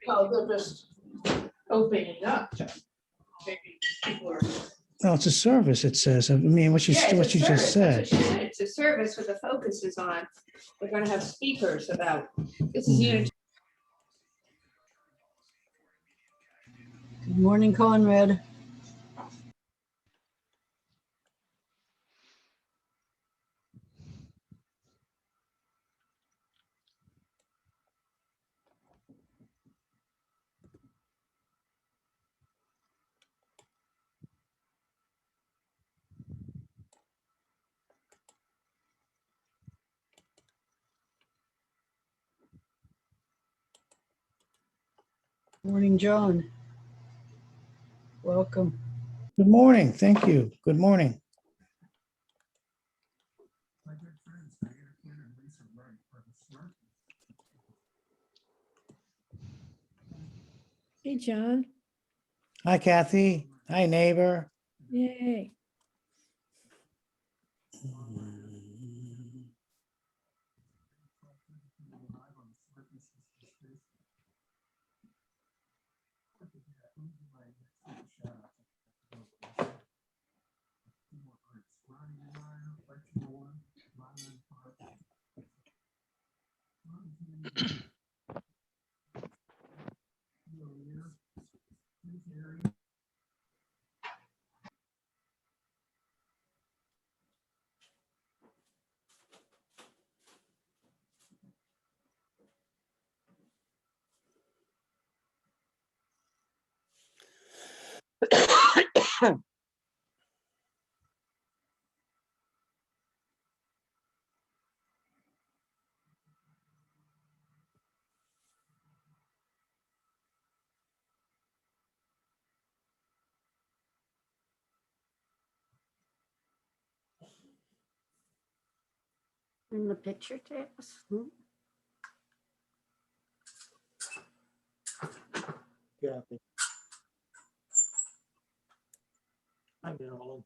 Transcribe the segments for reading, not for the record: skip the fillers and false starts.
Well, they're just opening up to maybe people are. No, it's a service, it says. I mean, what you Yeah, it's a just service. said. That's what she said. It's a service with the focus is on. They're gonna have speakers about, this is unit. Good morning, Conrad. Morning, John. Welcome. Good morning. Thank you. Good morning. Hey, John. Hi, Kathy. Hi, neighbor. Yay. In the picture tapes. Kathy. Hi, Marilyn.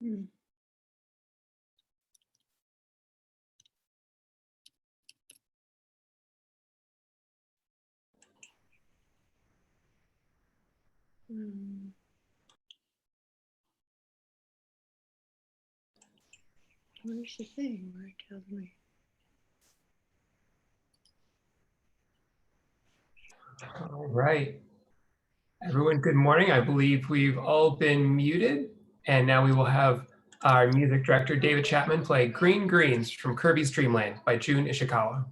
Hmm. Hmm. Where's the thing where it tells me? All right. Everyone, good morning. I believe we've all been muted, and now we will have our music director, David Chapman, play Green Greens from Kirby's Dreamland by Jun Ishikawa.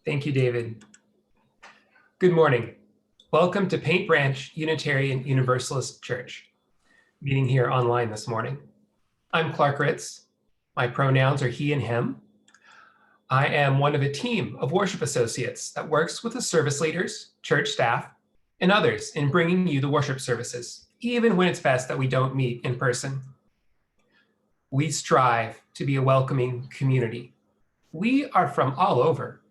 Thank you, David. Good morning. Welcome to Paint Branch Unitarian Universalist Church, meeting here online this morning. I'm Clark Ritz. My pronouns are he and him. I am one of a team of worship associates that works with the service leaders, church staff, and others in bringing you the worship services, even when it's best that we don't meet in person. We strive to be a welcoming community. We are from all over.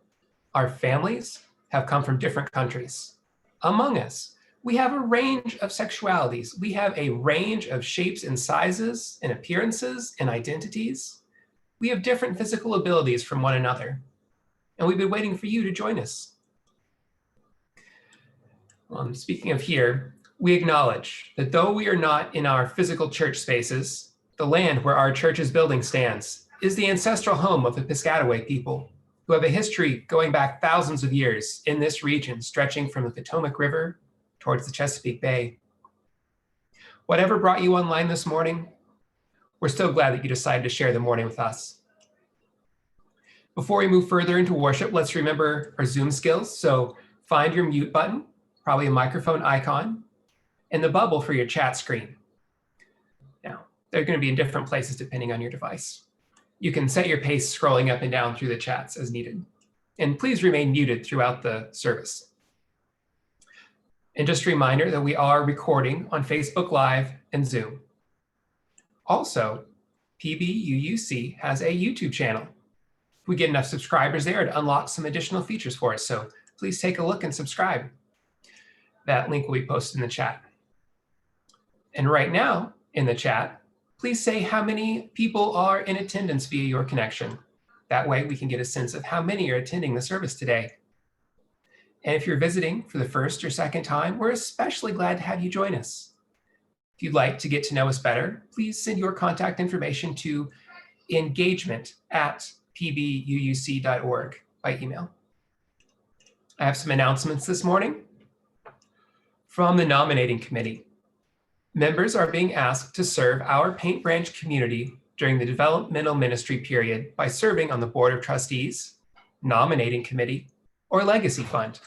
Our families have come from different countries. Among us, we have a range of sexualities. We have a range of shapes and sizes and appearances and identities. We have different physical abilities from one another. And we've been waiting for you to join us. Speaking of here, we acknowledge that though we are not in our physical church spaces, the land where our church's building stands is the ancestral home of the Piscataway people, who have a history going back thousands of years in this region, stretching from the Potomac River towards the Chesapeake Bay. Whatever brought you online this morning, we're still glad that you decided to share the morning with us. Before we move further into worship, let's remember our Zoom skills. So find your mute button, probably a microphone icon, and the bubble for your chat screen. Now, they're going to be in different places depending on your device. You can set your pace scrolling up and down through the chats as needed. And please remain muted throughout the service. And just a reminder that we are recording on Facebook Live and Zoom. Also, PBUUC has a YouTube channel. If we get enough subscribers there to unlock some additional features for us, so please take a look and subscribe. That link will be posted in the chat. And right now in the chat, please say how many people are in attendance via your connection. That way we can get a sense of how many are attending the service today. And if you're visiting for the first or second time, we're especially glad to have you join us. If you'd like to get to know us better, please send your contact information to engagement@pbuuc.org by email. I have some announcements this morning from the Nominating Committee. Members are being asked to serve our Paint Branch community during the developmental ministry period by serving on the Board of Trustees, Nominating Committee, or Legacy Fund.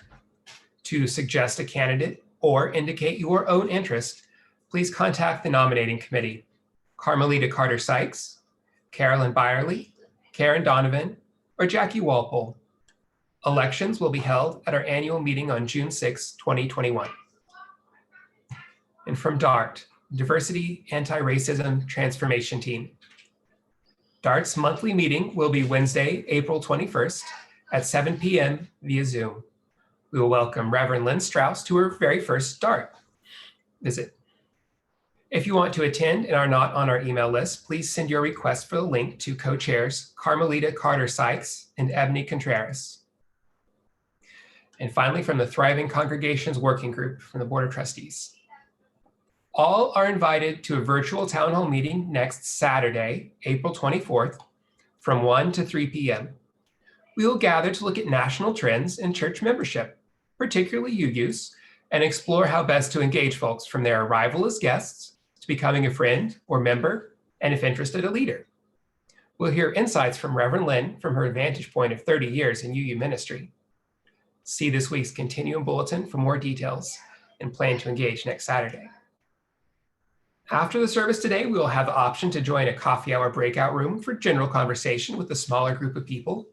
To suggest a candidate or indicate your own interest, please contact the Nominating Committee, Carmelita Carter-Sykes, Carolyn Byerly, Karen Donovan, or Jackie Walpole. Elections will be held at our annual meeting on June 6, 2021. And from DART, Diversity Anti-Racism Transformation Team. DART's monthly meeting will be Wednesday, April 21st at 7 p.m. via Zoom. We will welcome Reverend Lynn Strauss to her very first DART visit. If you want to attend and are not on our email list, please send your request for the link to co-chairs Carmelita Carter-Sykes and Ebony Contreras. And finally, from the Thriving Congregations Working Group from the Board of Trustees. All are invited to a virtual town hall meeting next Saturday, April 24th, from 1 to 3 p.m. We will gather to look at national trends in church membership, particularly UUs, and explore how best to engage folks from their arrival as guests to becoming a friend or member, and if interested, a leader. We'll hear insights from Reverend Lynn from her vantage point of 30 years in UU ministry. See this week's Continuum Bulletin for more details and plan to engage next Saturday. After the service today, we will have the option to join a coffee hour breakout room for general conversation with a smaller group of people.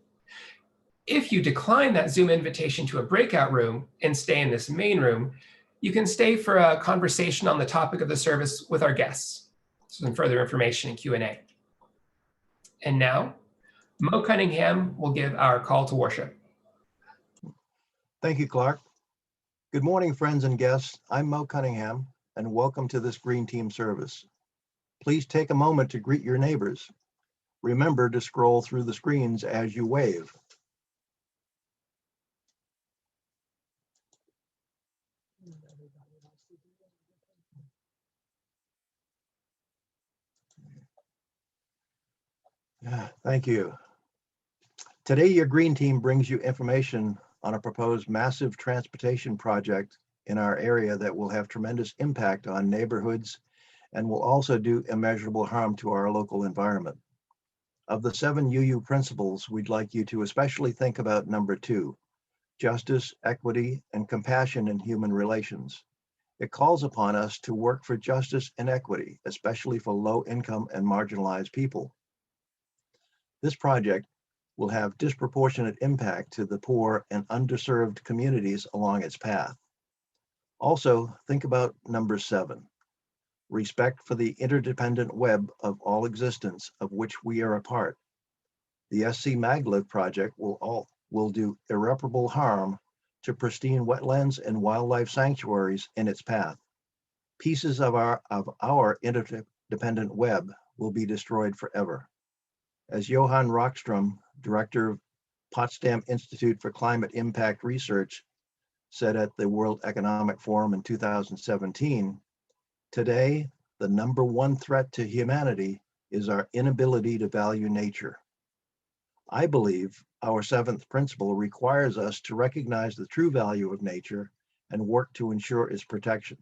If you decline that Zoom invitation to a breakout room and stay in this main room, you can stay for a conversation on the topic of the service with our guests. Some further information and Q&A. And now, Mo Cunningham will give our call to worship. Thank you, Clark. Good morning, friends and guests. I'm Mo Cunningham, and welcome to this Green Team service. Please take a moment to greet your neighbors. Remember to scroll through the screens as you wave. Thank you. Today, your Green Team brings you information on a proposed massive transportation project in our area that will have tremendous impact on neighborhoods and will also do immeasurable harm to our local environment. Of the 7 UU principles, we'd like you to especially think about number 2, justice, equity, and compassion in human relations. It calls upon us to work for justice and equity, especially for low-income and marginalized people. This project will have disproportionate impact to the poor and underserved communities along its path. Also, think about number 7, respect for the interdependent web of all existence of which we are a part. The SC Maglev project will do irreparable harm to pristine wetlands and wildlife sanctuaries in its path. Pieces of our interdependent web will be destroyed forever. As Johan Rockström, director of Potsdam Institute for Climate Impact Research, said at the World Economic Forum in 2017, today, the number 1 threat to humanity is our inability to value nature. I believe our 7th principle requires us to recognize the true value of nature and work to ensure its protection.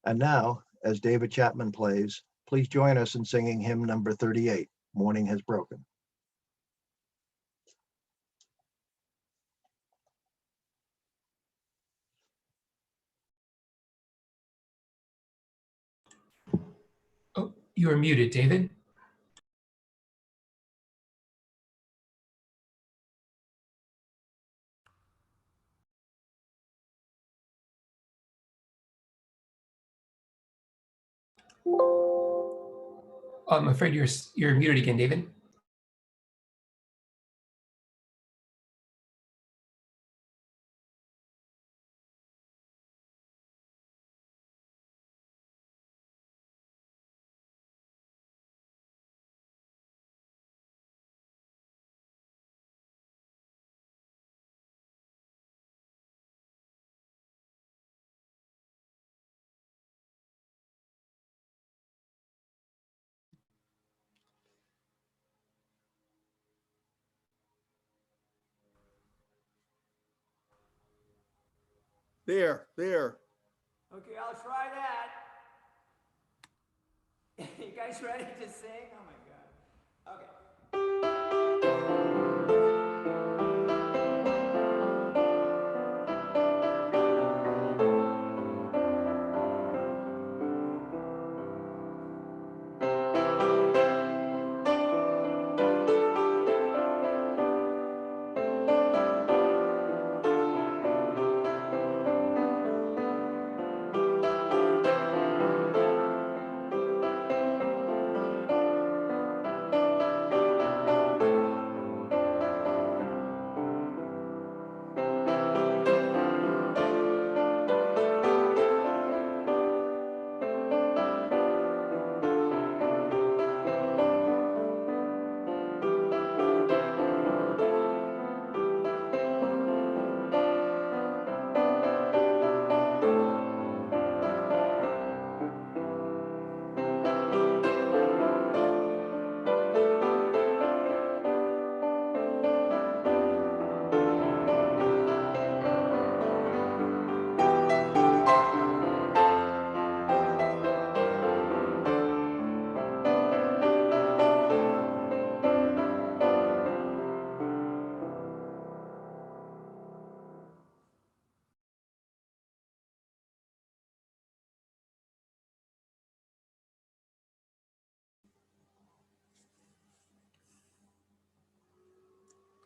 And now, as David Chapman plays, please join us in singing hymn number 38, Morning Has Broken. Oh, you are muted, David. I'm afraid you're muted again, David. There. Okay, I'll try that. You guys ready to sing? Oh my God. Okay.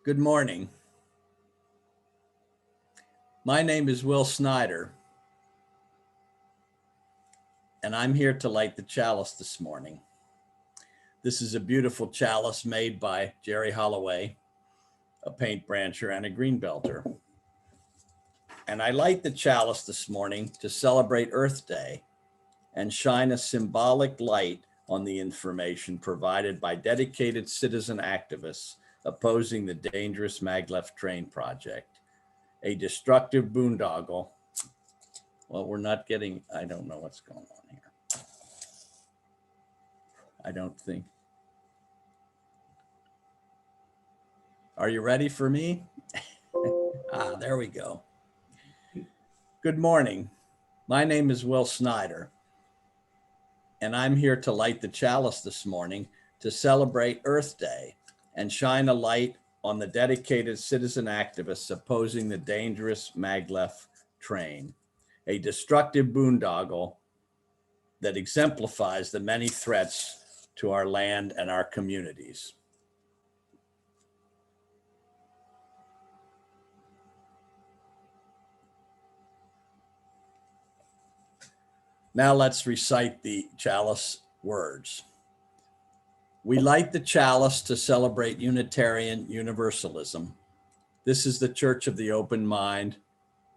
Good morning. My name is Will Snyder, and I'm here to light the chalice this morning. This is a beautiful chalice made by Jerry Holloway, a paint brancher and a greenbelter. And I light the chalice this morning to celebrate Earth Day and shine a symbolic light on the information provided by dedicated citizen activists opposing the dangerous maglev train project, a destructive boondoggle. Well, we're not getting, I don't know what's going on here. I don't think. Are you ready for me? There we go. Good morning. My name is Will Snyder, and I'm here to light the chalice this morning to celebrate Earth Day and shine a light on the dedicated citizen activists opposing the dangerous maglev train, a destructive boondoggle that exemplifies the many threats to our land and our communities. Now let's recite the chalice words. We light the chalice to celebrate Unitarian Universalism. This is the church of the open mind,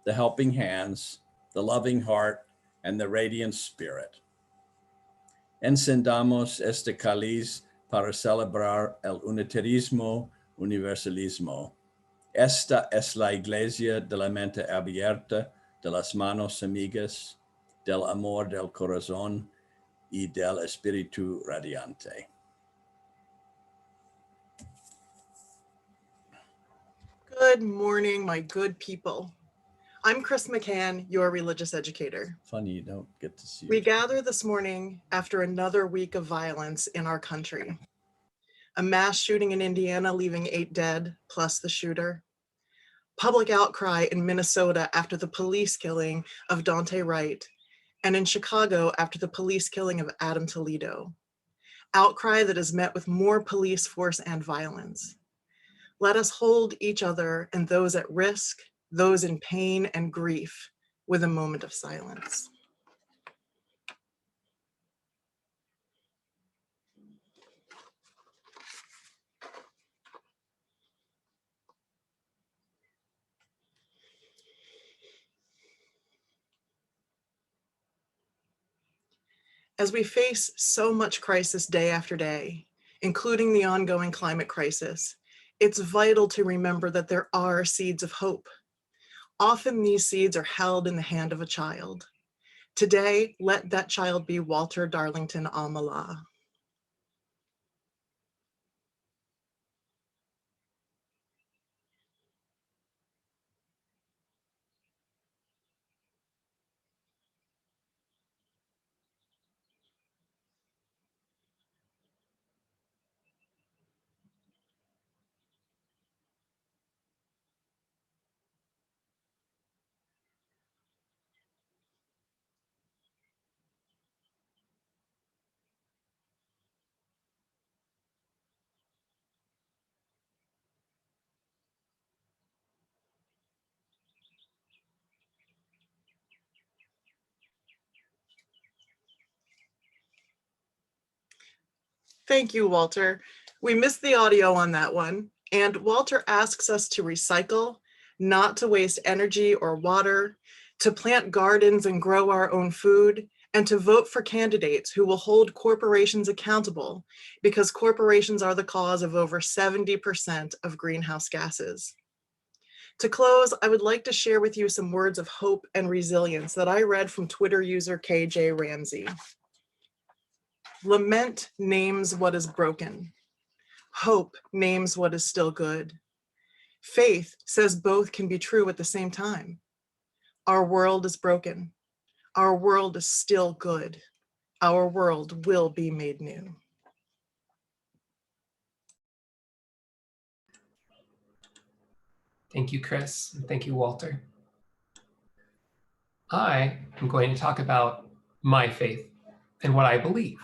the helping hands, the loving heart, and the radiant spirit. Encendamos este cáliz para celebrar el unitarismo universalismo. Esta es la iglesia de la mente abierta, de las manos amigas, del amor del corazón y del espíritu radiante. Good morning, my good people. I'm Chris McCann, your religious educator. Funny you don't get to see. We gather this morning after another week of violence in our country. A mass shooting in Indiana, leaving 8 dead, plus the shooter. Public outcry in Minnesota after the police killing of Dante Wright, and in Chicago after the police killing of Adam Toledo. Outcry that is met with more police force and violence. Let us hold each other and those at risk, those in pain and grief, with a moment of silence. As we face so much crisis day after day, including the ongoing climate crisis, it's vital to remember that there are seeds of hope. Often these seeds are held in the hand of a child. Today, let that child be Walter Darlington Almala. Thank you, Walter. We missed the audio on that one. And Walter asks us to recycle, not to waste energy or water, to plant gardens and grow our own food, and to vote for candidates who will hold corporations accountable, because corporations are the cause of over 70% of greenhouse gases. To close, I would like to share with you some words of hope and resilience that I read from Twitter user KJ Ramsey. Lament names what is broken. Hope names what is still good. Faith says both can be true at the same time. Our world is broken. Our world is still good. Our world will be made new. Thank you, Chris, and thank you, Walter. I am going to talk about my faith and what I believe.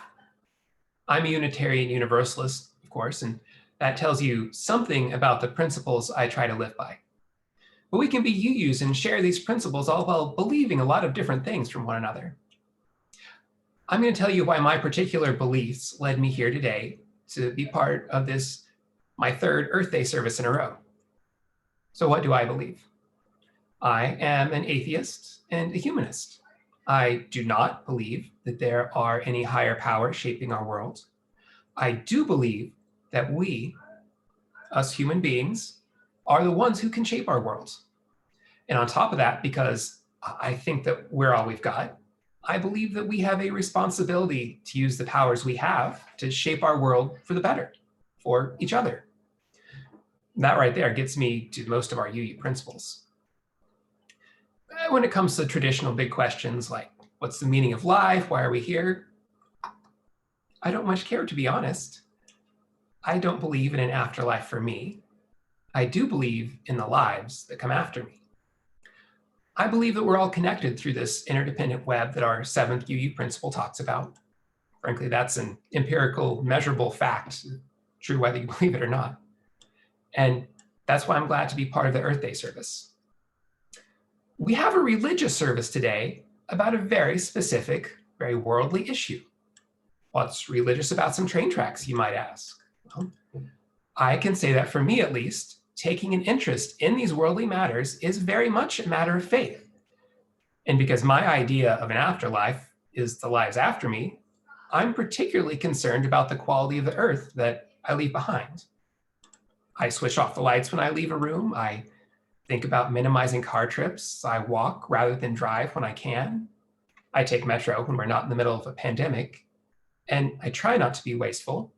I'm a Unitarian Universalist, of course, and That tells you something about the principles I try to live by. But we can be UUs and share these principles all while believing a lot of different things from one another. I'm going to tell you why my particular beliefs led me here today to be part of this, my third Earth Day service in a row. So what do I believe? I am an atheist and a humanist. I do not believe that there are any higher powers shaping our world. I do believe that we, us human beings, are the ones who can shape our world. And on top of that, because I think that we're all we've got, I believe that we have a responsibility to use the powers we have to shape our world for the better, for each other. That right there gets me to most of our UU principles. When it comes to traditional big questions like, what's the meaning of life? Why are we here? I don't much care, to be honest. I don't believe in an afterlife for me. I do believe in the lives that come after me. I believe that we're all connected through this interdependent web that our seventh UU principle talks about. Frankly, that's an empirical, measurable fact, true whether you believe it or not. And that's why I'm glad to be part of the Earth Day service. We have a religious service today about a very specific, very worldly issue. What's religious about some train tracks, you might ask? Well, I can say that for me, at least, taking an interest in these worldly matters is very much a matter of faith. And because my idea of an afterlife is the lives after me, I'm particularly concerned about the quality of the earth that I leave behind. I switch off the lights when I leave a room. I think about minimizing car trips. I walk rather than drive when I can. I take metro when we're not in the middle of a pandemic. And I try not to be wasteful.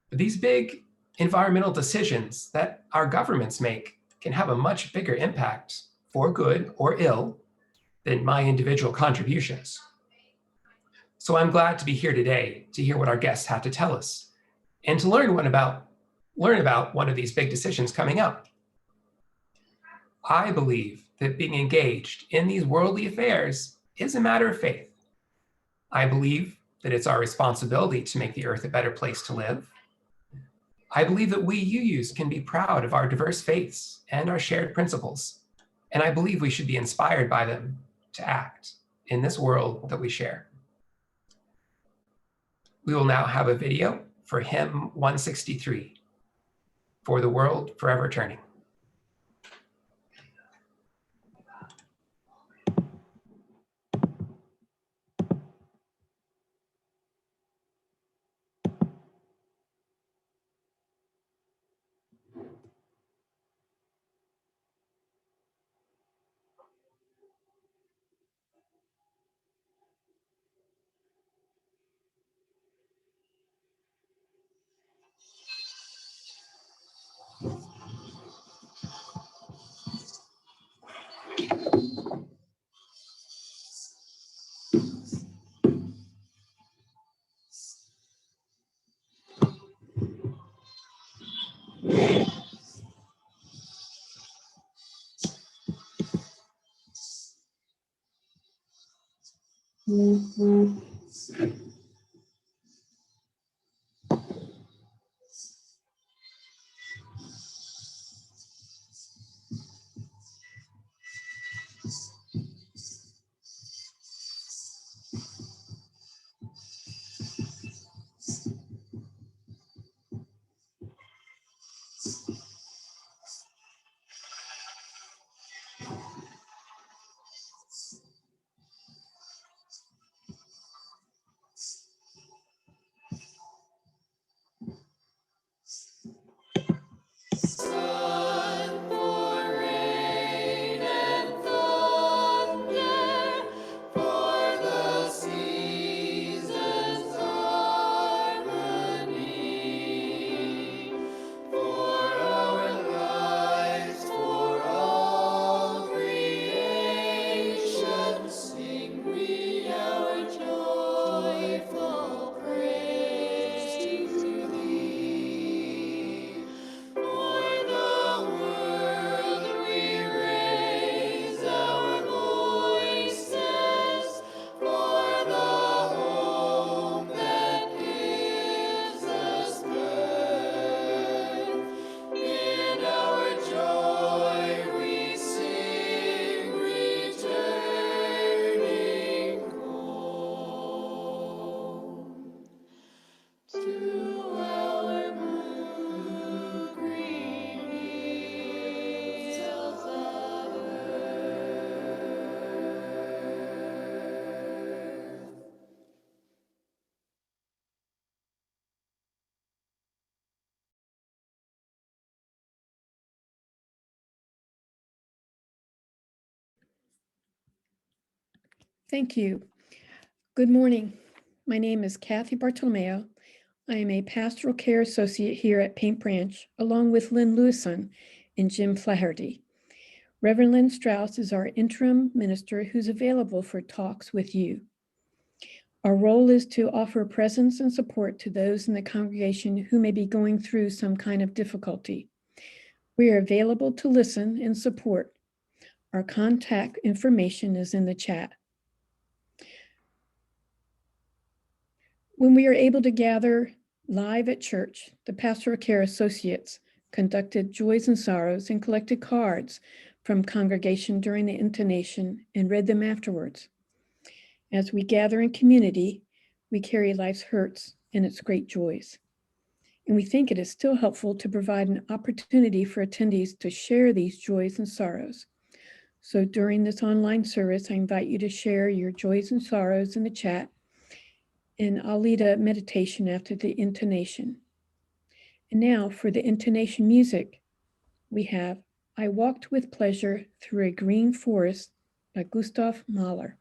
But these big environmental decisions that our governments make can have a much bigger impact, for good or ill, than my individual contributions. So I'm glad to be here today to hear what our guests have to tell us and to learn about one of these big decisions coming up. I believe that being engaged in these worldly affairs is a matter of faith. I believe that it's our responsibility to make the earth a better place to live. I believe that we UUs can be proud of our diverse faiths and our shared principles, and I believe we should be inspired by them to act in this world that we share. We will now have a video for hymn 163, For the World Forever Turning. Thank you. Good morning. My name is Kathy Bartolomeo. I am a pastoral care associate here at Paint Branch, along with Lynn Lewison and Jim Flaherty. Reverend Lynn Strauss is our interim minister who's available for talks with you. Our role is to offer presence and support to those in the congregation who may be going through some kind of difficulty. We are available to listen and support. Our contact information is in the chat. When we are able to gather live at church, the Pastoral Care Associates conducted joys and sorrows and collected cards from congregation during the intonation and read them afterwards. As we gather in community, we carry life's hurts and its great joys. And we think it is still helpful to provide an opportunity for attendees to share these joys and sorrows. So during this online service, I invite you to share your joys and sorrows in the chat, and I'll lead a meditation after the intonation. And now for the intonation music, we have I Walked with Pleasure Through a Green Forest by Gustav Mahler.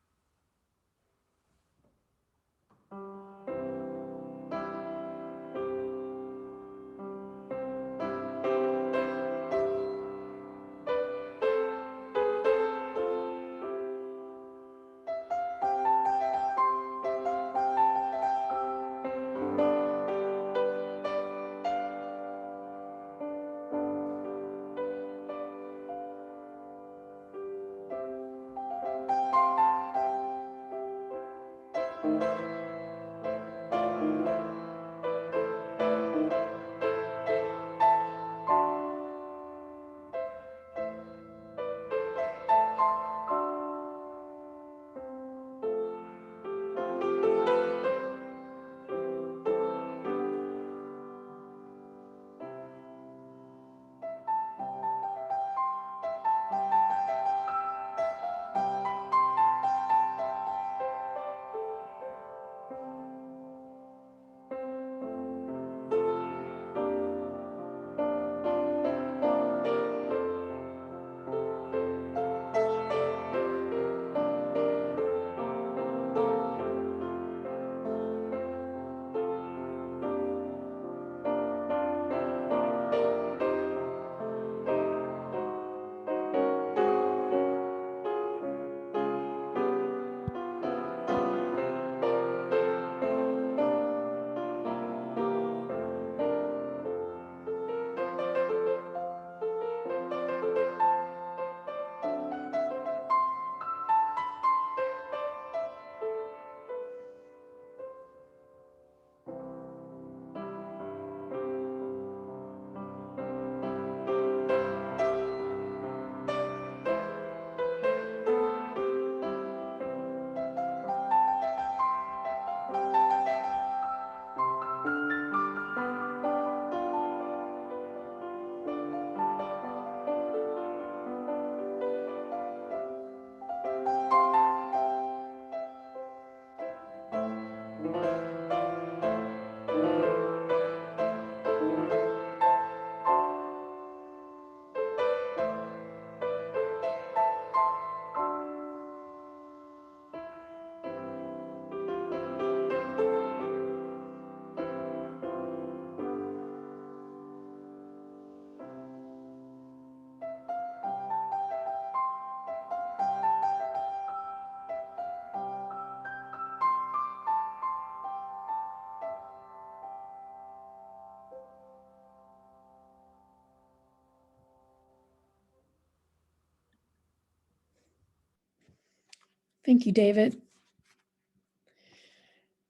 Thank you, David.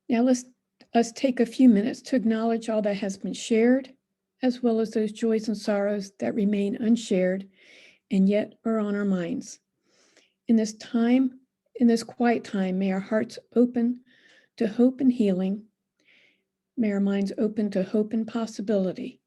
Now let's take a few minutes to acknowledge all that has been shared, as well as those joys and sorrows that remain unshared and yet are on our minds. In this quiet time, may our hearts open to hope and healing. May our minds open to hope and possibility.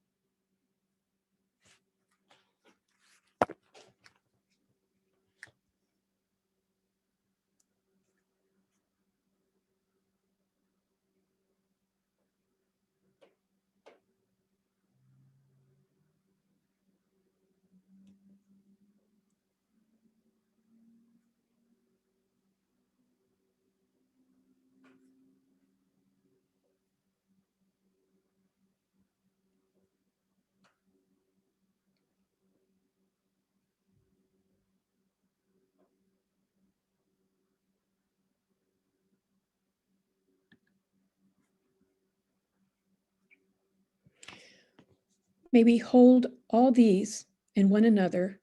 May we hold all these and one another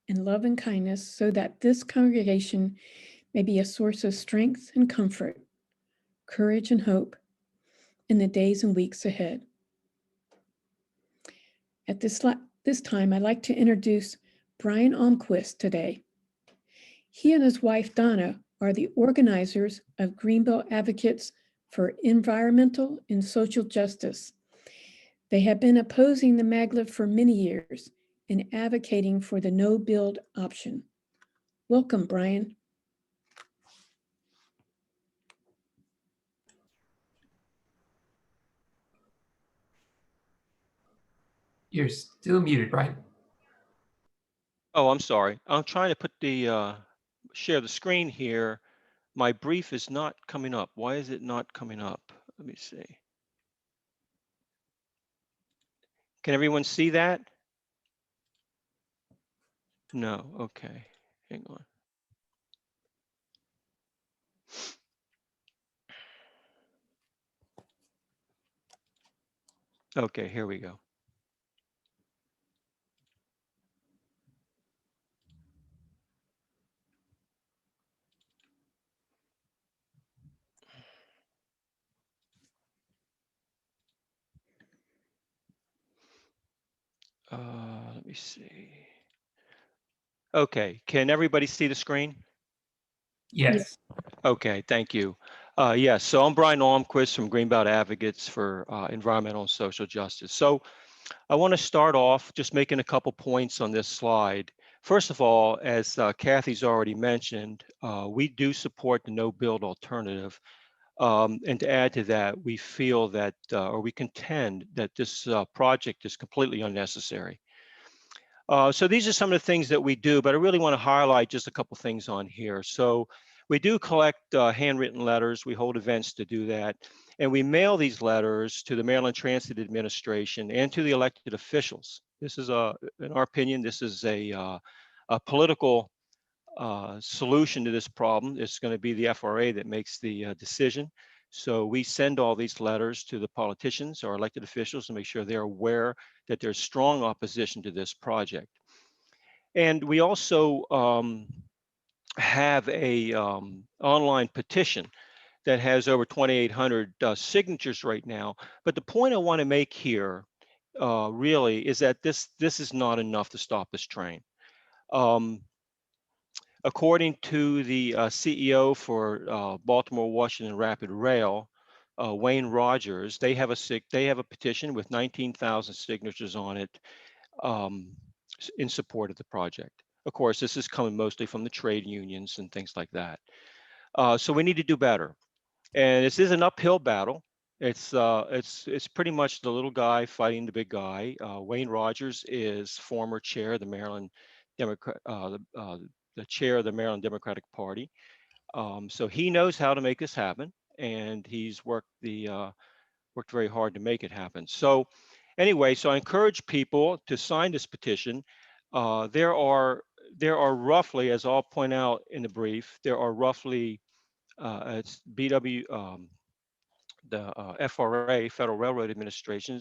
in love and kindness so that this congregation may be a source of strength and comfort, courage and hope in the days and weeks ahead. At this time, I'd like to introduce Brian Almquist today. He and his wife, Donna, are the organizers of Greenbelt Advocates for Environmental and Social Justice. They have been opposing the Maglev for many years and advocating for the no-build option. Welcome, Brian. You're still muted, Brian. Oh, I'm sorry. I'm trying to put the share the screen here. My brief is not coming up. Why is it not coming up? Let me see. Can everyone see that? No. Okay. Hang on. Okay, here we go. Let me see. Okay, can everybody see the screen? Yes. Okay, thank you. Yes, so I'm Brian Almquist from Greenbelt Advocates for Environmental and Social Justice. So I want to start off just making a couple points on this slide. First of all, as Kathy's already mentioned, we do support the no-build alternative. And to add to that, we feel that, or we contend that this project is completely unnecessary. So these are some of the things that we do, but I really want to highlight just a couple things on here. So we do collect handwritten letters. We hold events to do that. And we mail these letters to the Maryland Transit Administration and to the elected officials. This is, in our opinion, this is a political solution to this problem. It's going to be the FRA that makes the decision. So we send all these letters to the politicians or elected officials to make sure they're aware that there's strong opposition to this project. And we also have a online petition that has over 2,800 signatures right now. But the point I want to make here really is that this is not enough to stop this train. According to the CEO for Baltimore Washington Rapid Rail, Wayne Rogers, they have a petition with 19,000 signatures on it in support of the project. Of course, this is coming mostly from the trade unions and things like that. So we need to do better. And this is an uphill battle. It's pretty much the little guy fighting the big guy. Wayne Rogers is former chair of the Maryland Democrat, the chair of the Maryland Democratic Party. So he knows how to make this happen, and he's worked very hard to make it happen. So anyway, so I encourage people to sign this petition. There are roughly, as I'll point out in the brief, there are roughly it's the FRA, Federal Railroad Administration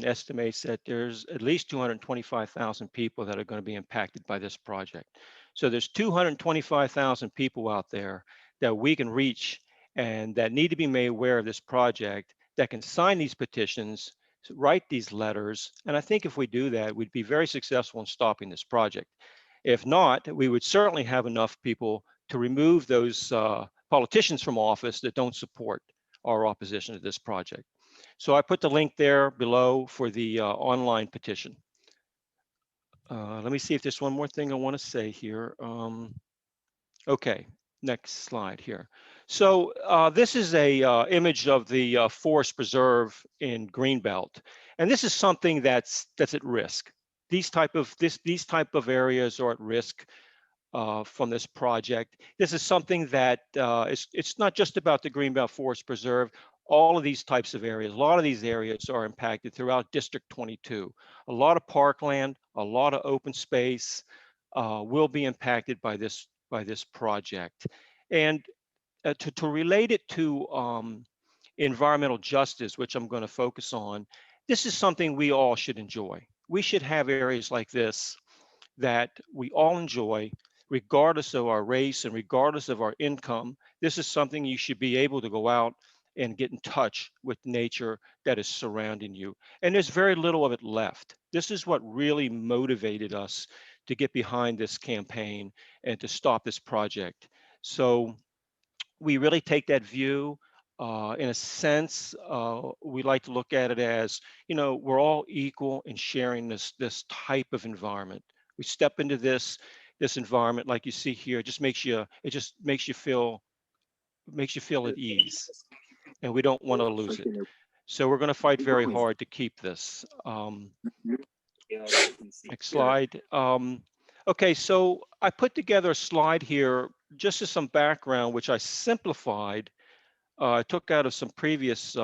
estimates that there's at least 225,000 people that are going to be impacted by this project. So there's 225,000 people out there that we can reach and that need to be made aware of this project, that can sign these petitions, write these letters. And I think if we do that, we'd be very successful in stopping this project. If not, we would certainly have enough people to remove those politicians from office that don't support our opposition to this project. So I put the link there below for the online petition. Let me see if there's one more thing I want to say here. Okay, next slide here. So this is a image of the forest preserve in Greenbelt, and this is something that's at risk. These type of areas are at risk from this project. This is something that it's not just about the Greenbelt Forest Preserve. All of these types of areas, a lot of these areas are impacted throughout District 22. A lot of parkland, a lot of open space will be impacted by this project. And to relate it to environmental justice, which I'm going to focus on, this is something we all should enjoy. We should have areas like this that we all enjoy, regardless of our race and regardless of our income. This is something you should be able to go out and get in touch with nature that is surrounding you. And there's very little of it left. This is what really motivated us to get behind this campaign and to stop this project. So we really take that view. In a sense, we like to look at it as, you know, we're all equal in sharing this type of environment. We step into this environment like you see here. It just makes you feel at ease, and we don't want to lose it. So we're going to fight very hard to keep this. Next slide. Okay, so I put together a slide here just as some background, which I simplified. I took out of some previous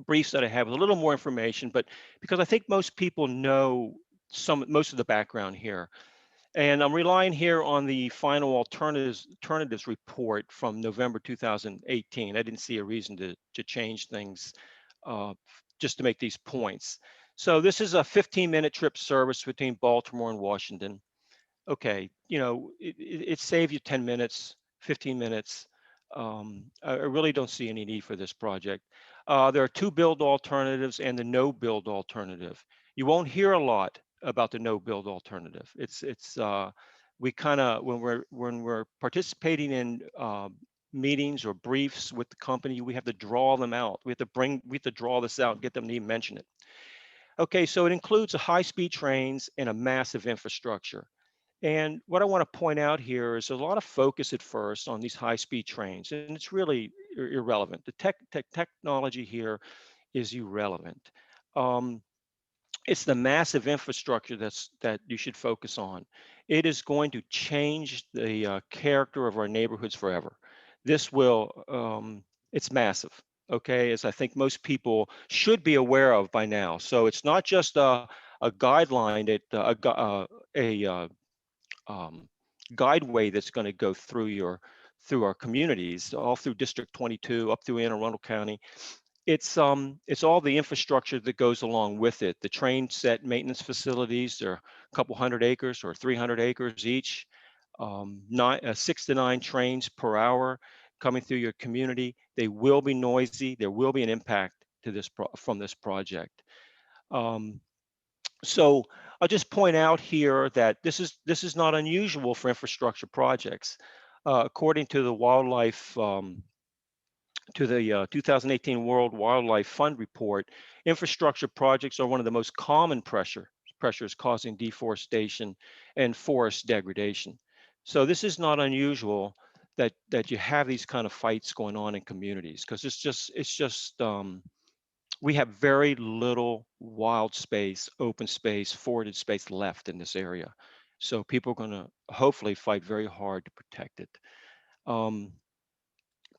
briefs that I have with a little more information, but because I think most people know most of the background here. And I'm relying here on the final alternatives report from November 2018. I didn't see a reason to change things just to make these points. So this is a 15-minute trip service between Baltimore and Washington. Okay, you know, it saved you 10 minutes, 15 minutes. I really don't see any need for this project. There are two build alternatives and the no build alternative. You won't hear a lot about the no build alternative. We kind of, when we're participating in meetings or briefs with the company, we have to draw them out. We have to draw this out and get them to even mention it. Okay, so it includes a high-speed trains and a massive infrastructure. And what I want to point out here is a lot of focus at first on these high-speed trains, and it's really irrelevant. The technology here is irrelevant. It's the massive infrastructure that you should focus on. It is going to change the character of our neighborhoods forever. This will, it's massive, okay, as I think most people should be aware of by now. So it's not just a guideline, guideway that's going to go through our communities, all through District 22, up through Anne Arundel County. It's all the infrastructure that goes along with it. The train set maintenance facilities, they're a couple 100 acres or 300 acres each. 6 to 9 trains per hour coming through your community. They will be noisy. There will be an impact to this from this project. So I'll just point out here that this is not unusual for infrastructure projects. According to the wildlife, to the 2018 World Wildlife Fund report, infrastructure projects are one of the most common pressures causing deforestation and forest degradation. So this is not unusual that you have these kind of fights going on in communities, because it's just we have very little wild space, open space, forwarded space left in this area. So people are going to hopefully fight very hard to protect it.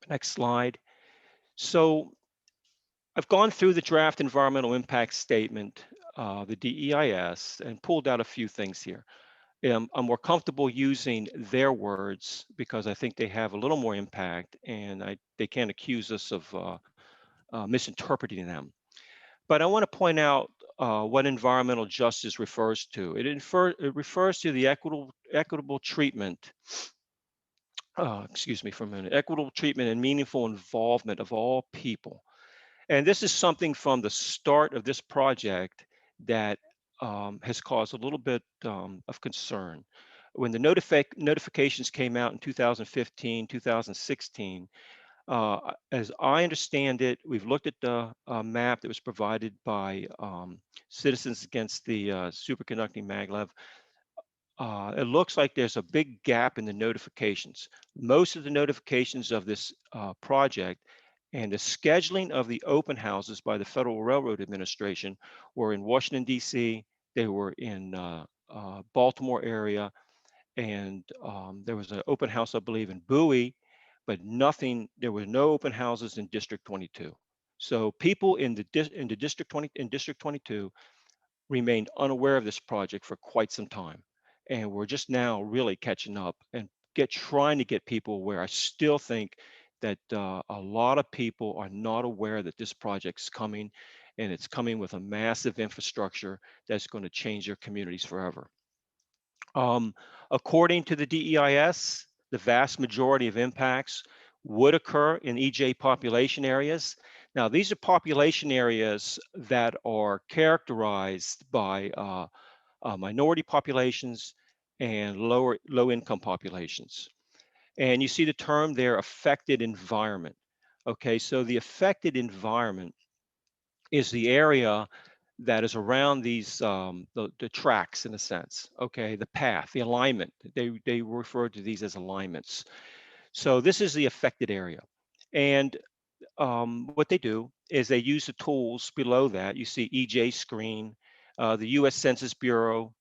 Next slide. So I've gone through the draft environmental impact statement, the DEIS, and pulled out a few things here. I'm more comfortable using their words because I think they have a little more impact, and they can't accuse us of misinterpreting them. But I want to point out what environmental justice refers to. It refers to the equitable treatment. Excuse me for a minute. Equitable treatment and meaningful involvement of all people. And this is something from the start of this project that has caused a little bit of concern. When the notifications came out in 2015, 2016, as I understand it, we've looked at the map that was provided by Citizens Against the Superconducting Maglev. It looks like there's a big gap in the notifications. Most of the notifications of this project and the scheduling of the open houses by the Federal Railroad Administration were in Washington, D.C., they were in Baltimore area, and there was an open house, I believe, in Bowie, but there were no open houses in District 22. So people in District 22 remained unaware of this project for quite some time. And we're just now really catching up and trying to get people aware. I still think that a lot of people are not aware that this project's coming, and it's coming with a massive infrastructure that's going to change their communities forever. According to the DEIS, the vast majority of impacts would occur in EJ population areas. Now, these are population areas that are characterized by minority populations and low income populations. And you see the term there, affected environment. Okay, so the affected environment is the area that is around these the tracks, in a sense. Okay, the path, the alignment. They refer to these as alignments. So this is the affected area, and what they do is they use the tools below that. You see EJ screen, the U.S. Census Bureau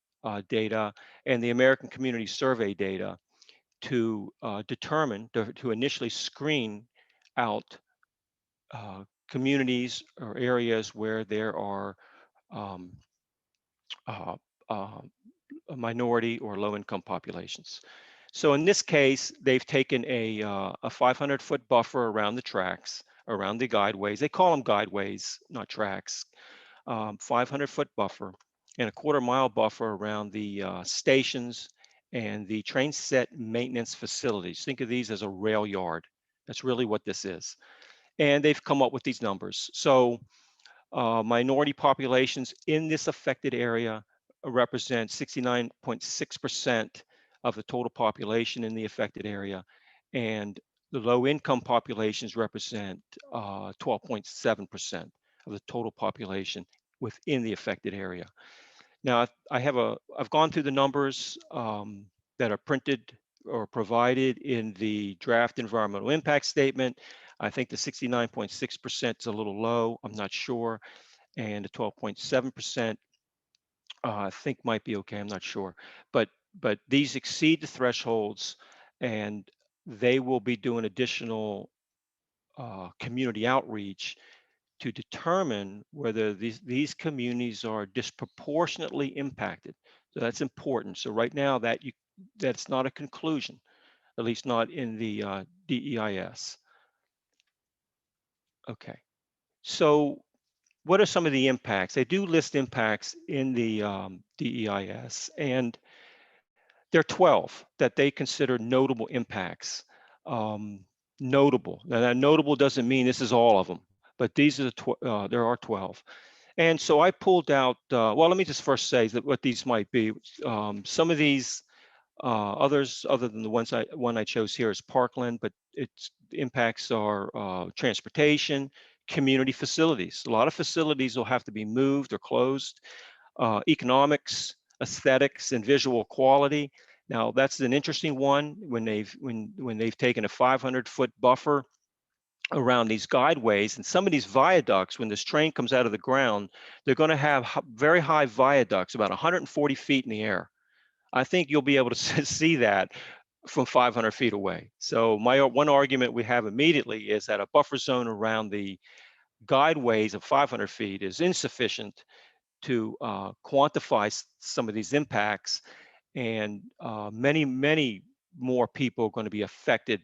data, and the American Community Survey data to determine, to initially screen out communities or areas where there are um, uh, uh, minority or low-income populations. So in this case, they've taken a 500-foot buffer around the tracks, around the guideways. They call them guideways, not tracks. 500-foot buffer and a quarter-mile buffer around the stations and the train set maintenance facilities. Think of these as a rail yard. That's really what this is. And they've come up with these numbers. So minority populations in this affected area represent 69.6% of the total population in the affected area, and the low income populations represent 12.7% of the total population within the affected area. Now, I've gone through the numbers that are printed or provided in the draft environmental impact statement. I think the 69.6% is a little low. I'm not sure. And the 12.7% I think might be okay. I'm not sure. But these exceed the thresholds, and they will be doing additional community outreach to determine whether these communities are disproportionately impacted. So that's important. So right now that's not a conclusion, at least not in the DEIS. Okay, so what are some of the impacts? They do list impacts in the DEIS, and there are 12 that they consider notable impacts. Notable. Now, that notable doesn't mean this is all of them, but these are there are 12. And so I pulled out, well, let me just first say that what these might be. Some of these others, other than the one I chose here, is Parkland, but its impacts are transportation, community facilities. A lot of facilities will have to be moved or closed. Economics, aesthetics, and visual quality. Now that's an interesting one when they've taken a 500-foot buffer around these guideways, and some of these viaducts, when this train comes out of the ground, they're going to have very high viaducts, about 140 feet in the air. I think you'll be able to see that from 500 feet away. So my one argument we have immediately is that a buffer zone around the guideways of 500 feet is insufficient to quantify some of these impacts, and many more people are going to be affected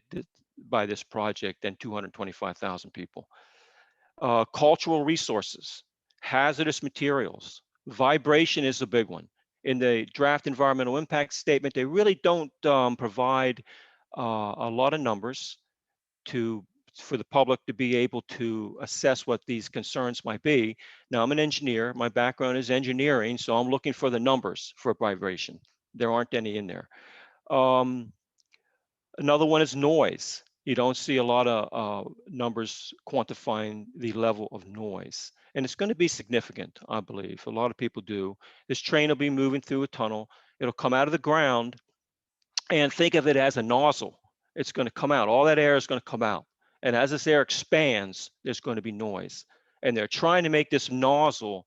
by this project than 225,000 people. Cultural resources, hazardous materials, vibration is a big one. In the draft environmental impact statement, they really don't provide a lot of numbers for the public to be able to assess what these concerns might be. Now, I'm an engineer. My background is engineering, so I'm looking for the numbers for vibration. There aren't any in there. Another one is noise. You don't see a lot of numbers quantifying the level of noise. And it's going to be significant, I believe. A lot of people do. This train will be moving through a tunnel. It'll come out of the ground, and think of it as a nozzle. It's going to come out. All that air is going to come out. And as this air expands, there's going to be noise. And they're trying to make this nozzle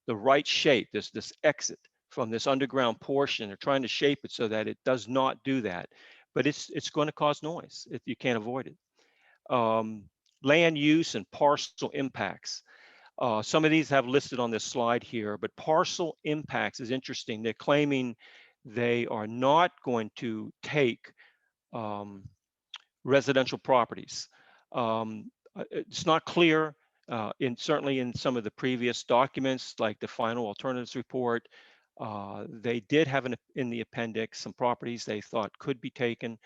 the right shape, this exit from this underground portion. They're trying to shape it so that it does not do that. But it's going to cause noise. You can't avoid it. Land use and parcel impacts. Some of these have listed on this slide here, but parcel impacts is interesting. They're claiming they are not going to take residential properties. It's not clear Certainly in some of the previous documents, like the final alternatives report, they did have in the appendix some properties they thought could be taken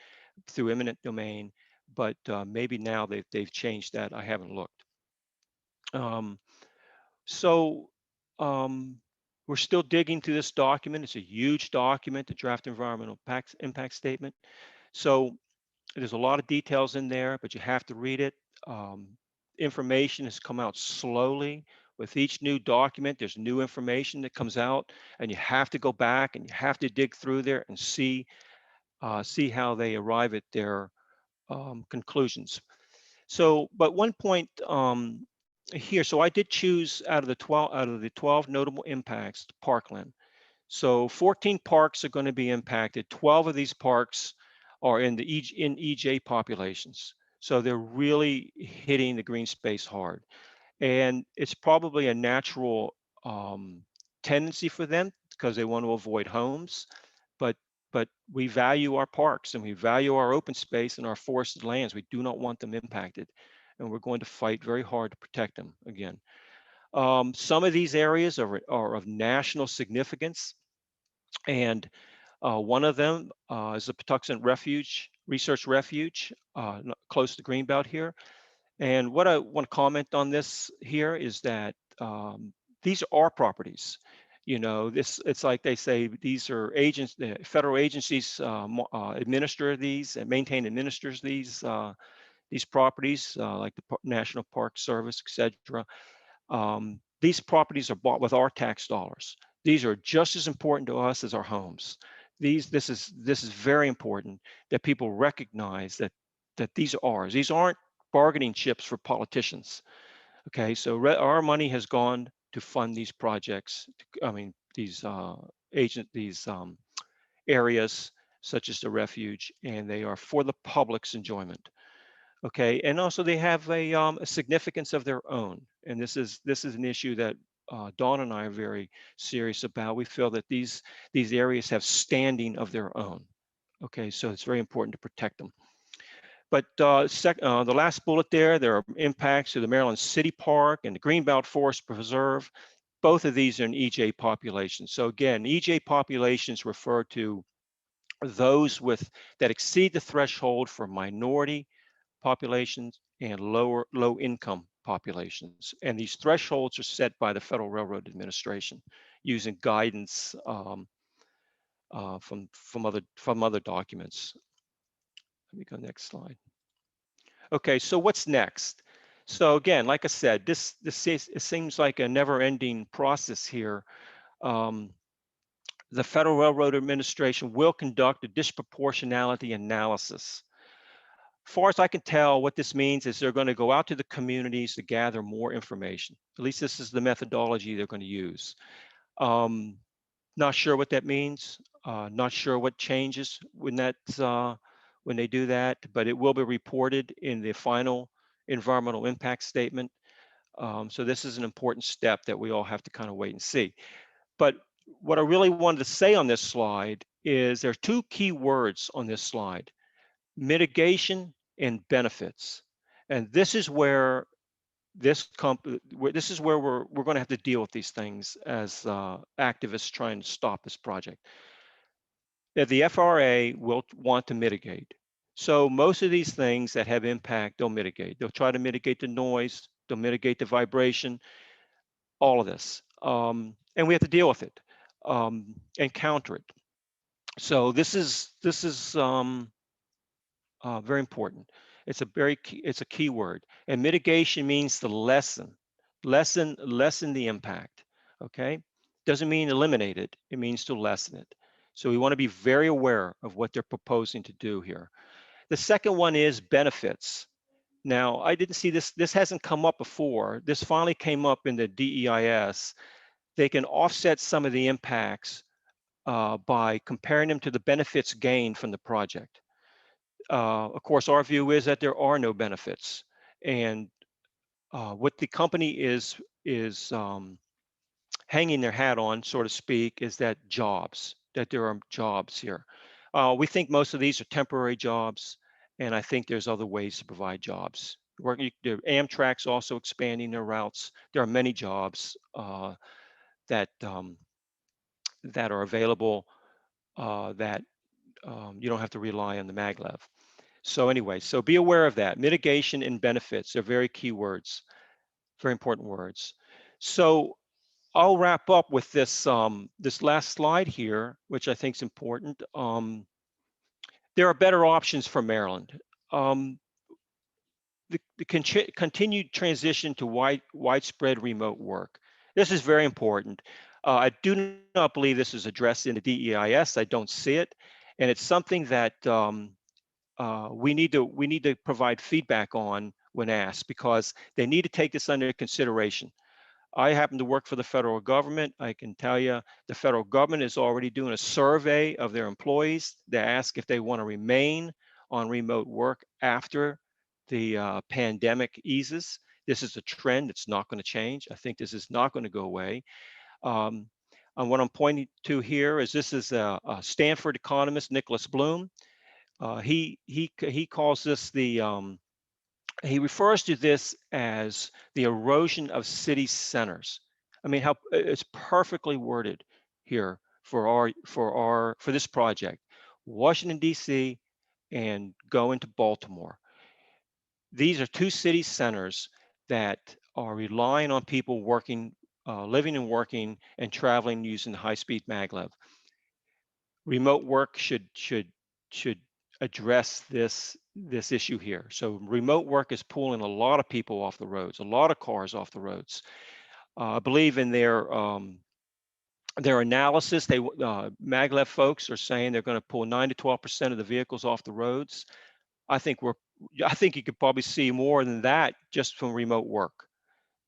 through eminent domain, but maybe now they've changed that. I haven't looked. So we're still digging through this document. It's a huge document, the draft environmental impact statement. So there's a lot of details in there, but you have to read it. Information has come out slowly. With each new document, there's new information that comes out, and you have to go back and you have to dig through there and see how they arrive at their conclusions. So, but one point here, so I did choose out of the 12 notable impacts, parkland. So 14 parks are going to be impacted. 12 of these parks are in the EJ populations. So they're really hitting the green space hard. And it's probably a natural tendency for them because they want to avoid homes. But we value our parks and we value our open space and our forested lands. We do not want them impacted. And we're going to fight very hard to protect them again. Some of these areas are of national significance. And one of them is the Patuxent Research Refuge, close to Greenbelt here. And what I want to comment on this here is that these are properties. You know, it's like they say these are agents, the federal agencies administer these and administers these properties, like the National Park Service, etc. These properties are bought with our tax dollars. These are just as important to us as our homes. This is very important that people recognize that these are ours. These aren't bargaining chips for politicians. Okay, so our money has gone to fund these projects. I mean, these areas such as the refuge, and they are for the public's enjoyment. Okay, and also they have a significance of their own, and this is an issue that Dawn and I are very serious about. We feel that these areas have standing of their own. Okay, so it's very important to protect them. But the last bullet there are impacts to the Maryland City Park and the Greenbelt Forest Preserve. Both of these are in EJ populations. So again, EJ populations refer to those that exceed the threshold for minority populations and low income populations. And these thresholds are set by the Federal Railroad Administration using guidance from other documents. Let me go next slide. Okay, so what's next? So again, like I said, it seems like a never-ending process here. The Federal Railroad Administration will conduct a disproportionality analysis. As far as I can tell, what this means is they're going to go out to the communities to gather more information. At least this is the methodology they're going to use. Not sure what that means. Not sure what changes when they do that, but it will be reported in the final environmental impact statement. So this is an important step that we all have to kind of wait and see. But what I really wanted to say on this slide is there are two key words on this slide: mitigation and benefits. And this is where this is where we're going to have to deal with these things as activists trying to stop this project. That the FRA will want to mitigate. So most of these things that have impact, they'll mitigate. They'll try to mitigate the noise, they'll mitigate the vibration, all of this. And we have to deal with it and counter it. So this is very important. It's a key word. And mitigation means to lessen the impact. Okay, doesn't mean eliminate it. It means to lessen it. So we want to be very aware of what they're proposing to do here. The second one is benefits. Now, I didn't see this. This hasn't come up before. This finally came up in the DEIS. They can offset some of the impacts by comparing them to the benefits gained from the project. Of course, our view is that there are no benefits, and what the company is hanging their hat on, so to speak, is that there are jobs here. We think most of these are temporary jobs, and I think there's other ways to provide jobs The Amtrak's also expanding their routes. There are many jobs that that are available that you don't have to rely on the maglev. So anyway, so be aware of that. Mitigation and benefits are very key words, very important words. So I'll wrap up with this this last slide here, which I think is important. There are better options for Maryland. The continued transition to widespread remote work. This is very important. I do not believe this is addressed in the DEIS. I don't see it, and it's something that we need to provide feedback on when asked, because they need to take this under consideration. I happen to work for the federal government. I can tell you the federal government is already doing a survey of their employees. They ask if they want to remain on remote work after the pandemic eases. This is a trend. It's not going to change. I think this is not going to go away. And what I'm pointing to here is this is a Stanford economist, Nicholas Bloom. He calls this the he refers to this as the erosion of city centers. I mean, how it's perfectly worded here for this project. Washington, D.C. and go into Baltimore. These are two city centers that are relying on people working, living and working and traveling using the high-speed maglev. Remote work should address this issue here. So remote work is pulling a lot of people off the roads, a lot of cars off the roads. I believe in their analysis, maglev folks are saying they're going to pull 9 to 12% of the vehicles off the roads. I think you could probably see more than that just from remote work.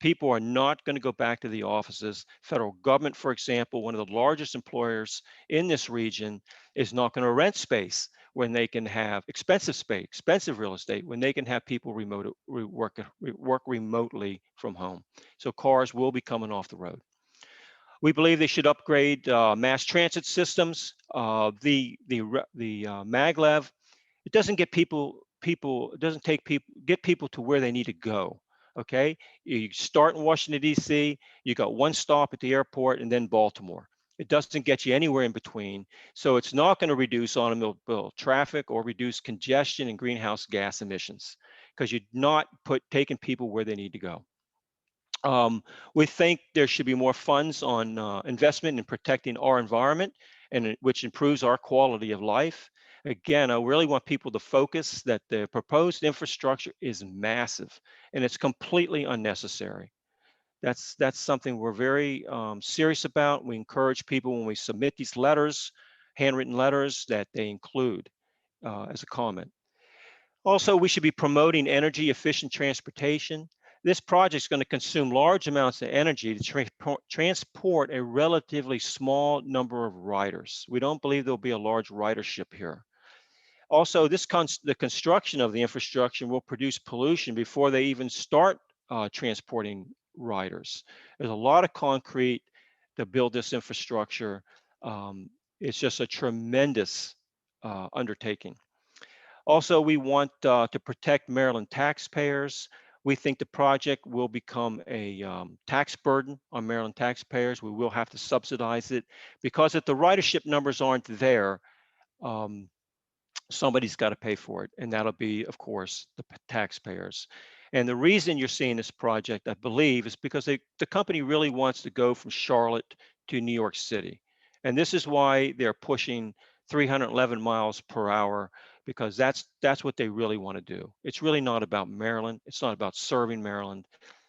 People are not going to go back to the offices. Federal government, for example, one of the largest employers in this region, is not going to rent space when they can have expensive space, expensive real estate, when they can have people work remotely from home. So cars will be coming off the road. We believe they should upgrade mass transit systems. The maglev, it doesn't get get people to where they need to go. Okay, you start in Washington, D.C., you got one stop at the airport and then Baltimore. It doesn't get you anywhere in between. So it's not going to reduce automobile traffic or reduce congestion and greenhouse gas emissions, because you're not taking people where they need to go. We think there should be more funds on investment in protecting our environment, and which improves our quality of life. Again, I really want people to focus that the proposed infrastructure is massive and it's completely unnecessary. That's something we're very serious about. We encourage people when we submit these letters, handwritten letters, that they include as a comment. Also, we should be promoting energy efficient transportation. This project is going to consume large amounts of energy to transport a relatively small number of riders. We don't believe there'll be a large ridership here. Also, the construction of the infrastructure will produce pollution before they even start transporting riders. There's a lot of concrete to build this infrastructure. It's just a tremendous undertaking. Also, we want to protect Maryland taxpayers. We think the project will become a tax burden on Maryland taxpayers. We will have to subsidize it, because if the ridership numbers aren't there, somebody's got to pay for it, and that'll be, of course, the taxpayers. And the reason you're seeing this project, I believe, is because the company really wants to go from Charlotte to New York City. And this is why they're pushing 311 miles per hour, because that's what they really want to do. It's really not about Maryland. It's not about serving Maryland.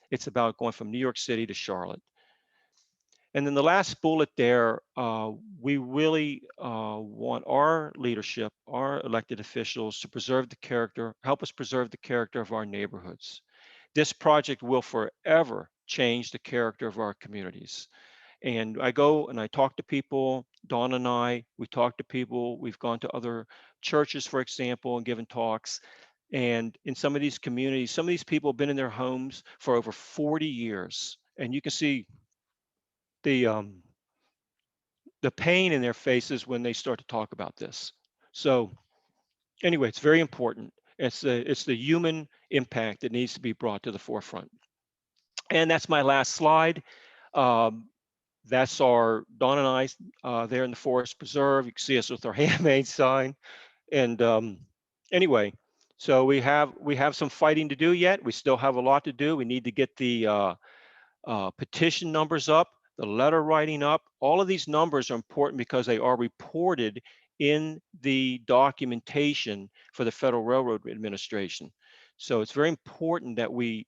It's about going from New York City to Charlotte. And then the last bullet there, we really want our leadership, our elected officials, to preserve the character, help us preserve the character of our neighborhoods. This project will forever change the character of our communities. And I go and I talk to people, Dawn and I, we talk to people, we've gone to other churches, for example, and given talks. And in some of these communities, some of these people have been in their homes for over 40 years. And you can see the pain in their faces when they start to talk about this. So anyway, it's very important. It's the human impact that needs to be brought to the forefront. And that's my last slide. That's our, Dawn and I there in the Forest Preserve. You can see us with our handmade sign. And anyway, so we have some fighting to do yet. We still have a lot to do. We need to get the petition numbers up, the letter writing up. All of these numbers are important because they are reported in the documentation for the Federal Railroad Administration. So it's very important that we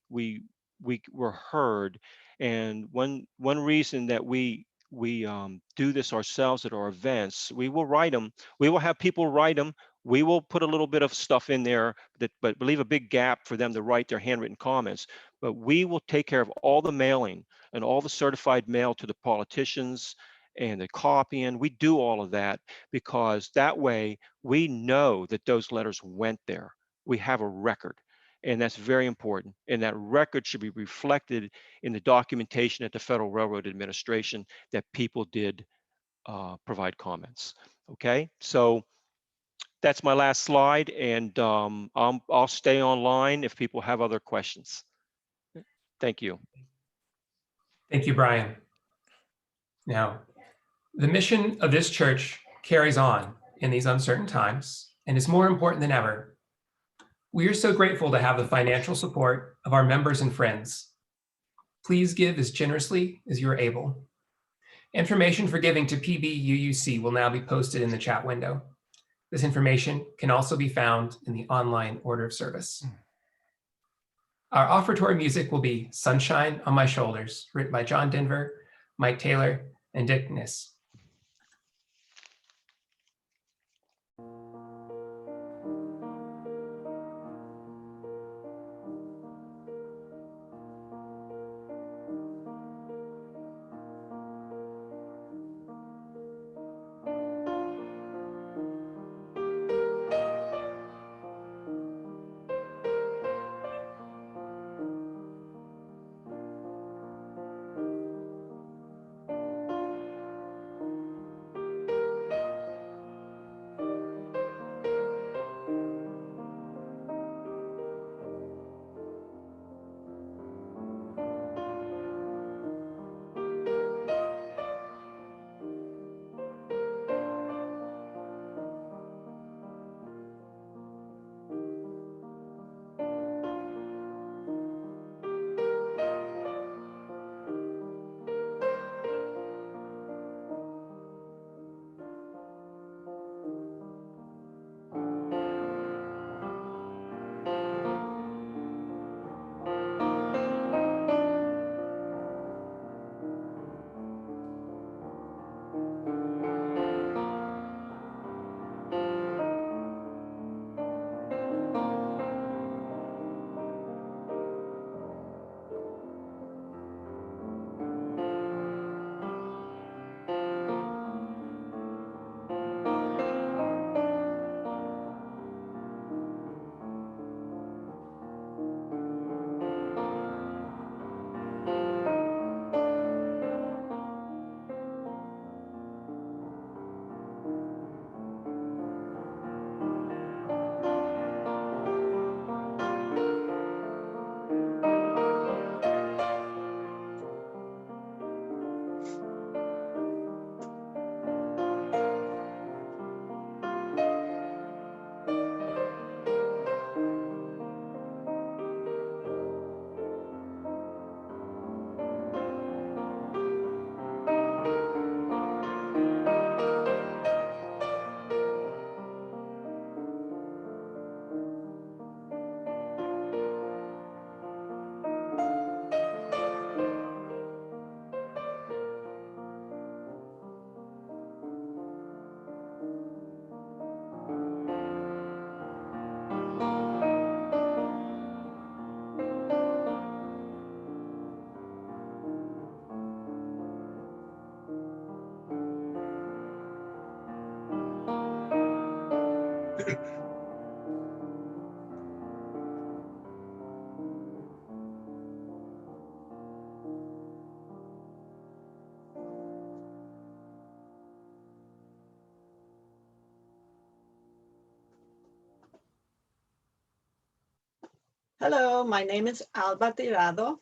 were heard. And one reason that we do this ourselves at our events, we will write them. We will have people write them. We will put a little bit of stuff in there but leave a big gap for them to write their handwritten comments. But we will take care of all the mailing and all the certified mail to the politicians and the copying. We do all of that because that way we know that those letters went there. We have a record, and that's very important. And that record should be reflected in the documentation at the Federal Railroad Administration that people did provide comments. Okay, so that's my last slide, and I'll stay online if people have other questions. Thank you. Thank you, Brian. Now, the mission of this church carries on in these uncertain times and is more important than ever. We are so grateful to have the financial support of our members and friends. Please give as generously as you are able. Information for giving to PBUUC will now be posted in the chat window. This information can also be found in the online order of service. Our offertory music will be Sunshine on My Shoulders, written by John Denver, Mike Taylor, and Dick Niss. Hello, my name is Alba Tirado.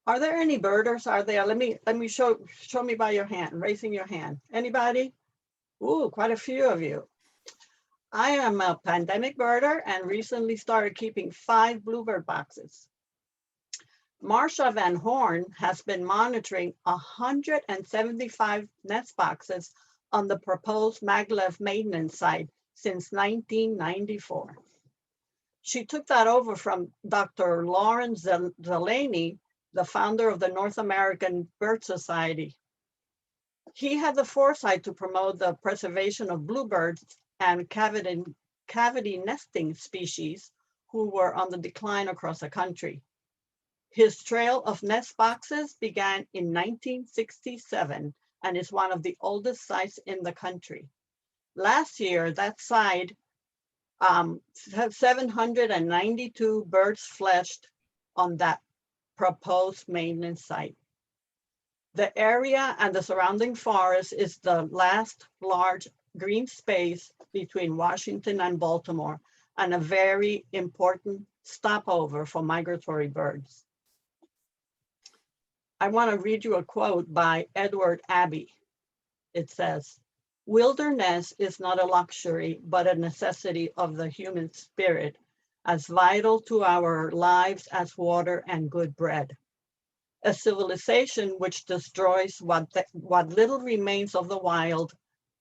Are there any birders? Are there? Let me show me by your hand, raising your hand. Anybody? Ooh, quite a few of you. I am a pandemic birder and recently started keeping 5 bluebird boxes. Marsha Van Horn has been monitoring 175 nest boxes on the proposed Maglev maintenance site since 1994. She took that over from Dr. Lawrence Delaney, the founder of the North American Bird Society. He had the foresight to promote the preservation of bluebirds and cavity nesting species who were on the decline across the country. His trail of nest boxes began in 1967 and is one of the oldest sites in the country. Last year, that site had 792 birds fledged on that proposed maintenance site. The area and the surrounding forest is the last large green space between Washington and Baltimore and a very important stopover for migratory birds. I want to read you a quote by Edward Abbey. It says, "Wilderness is not a luxury, but a necessity of the human spirit, as vital to our lives as water and good bread. A civilization which destroys what little remains of the wild,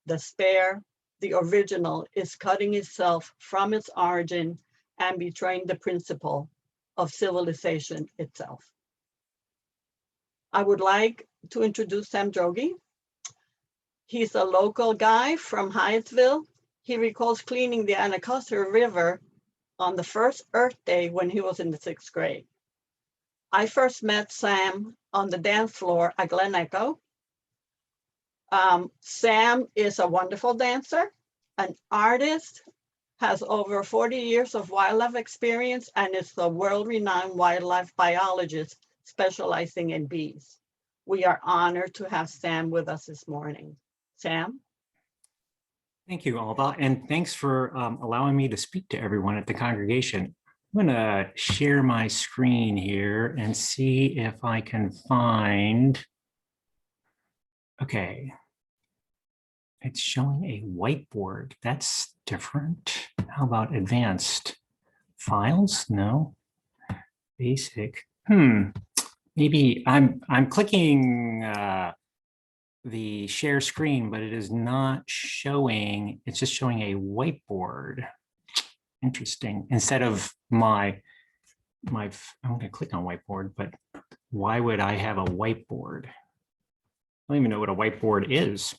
the spare, the original, is cutting itself from its origin and betraying the principle of civilization itself." I would like to introduce Sam Droege. He's a local guy from Hyattsville. He recalls cleaning the Anacostia River on the first Earth Day when he was in the 6th grade. I first met Sam on the dance floor at Glen Echo. Sam is a wonderful dancer, an artist, has over 40 years of wildlife experience, and is the world-renowned wildlife biologist specializing in bees. We are honored to have Sam with us this morning. Sam? Thank you, Alba, and thanks for allowing me to speak to everyone at the congregation. I'm going to share my screen here and see if I can find. Okay. It's showing a whiteboard. That's different. How about advanced files? No. Basic. Maybe I'm clicking the share screen, but it is not showing. It's just showing a whiteboard. Interesting. Instead of I'm going to click on whiteboard, but why would I have a whiteboard? I don't even know what a whiteboard is.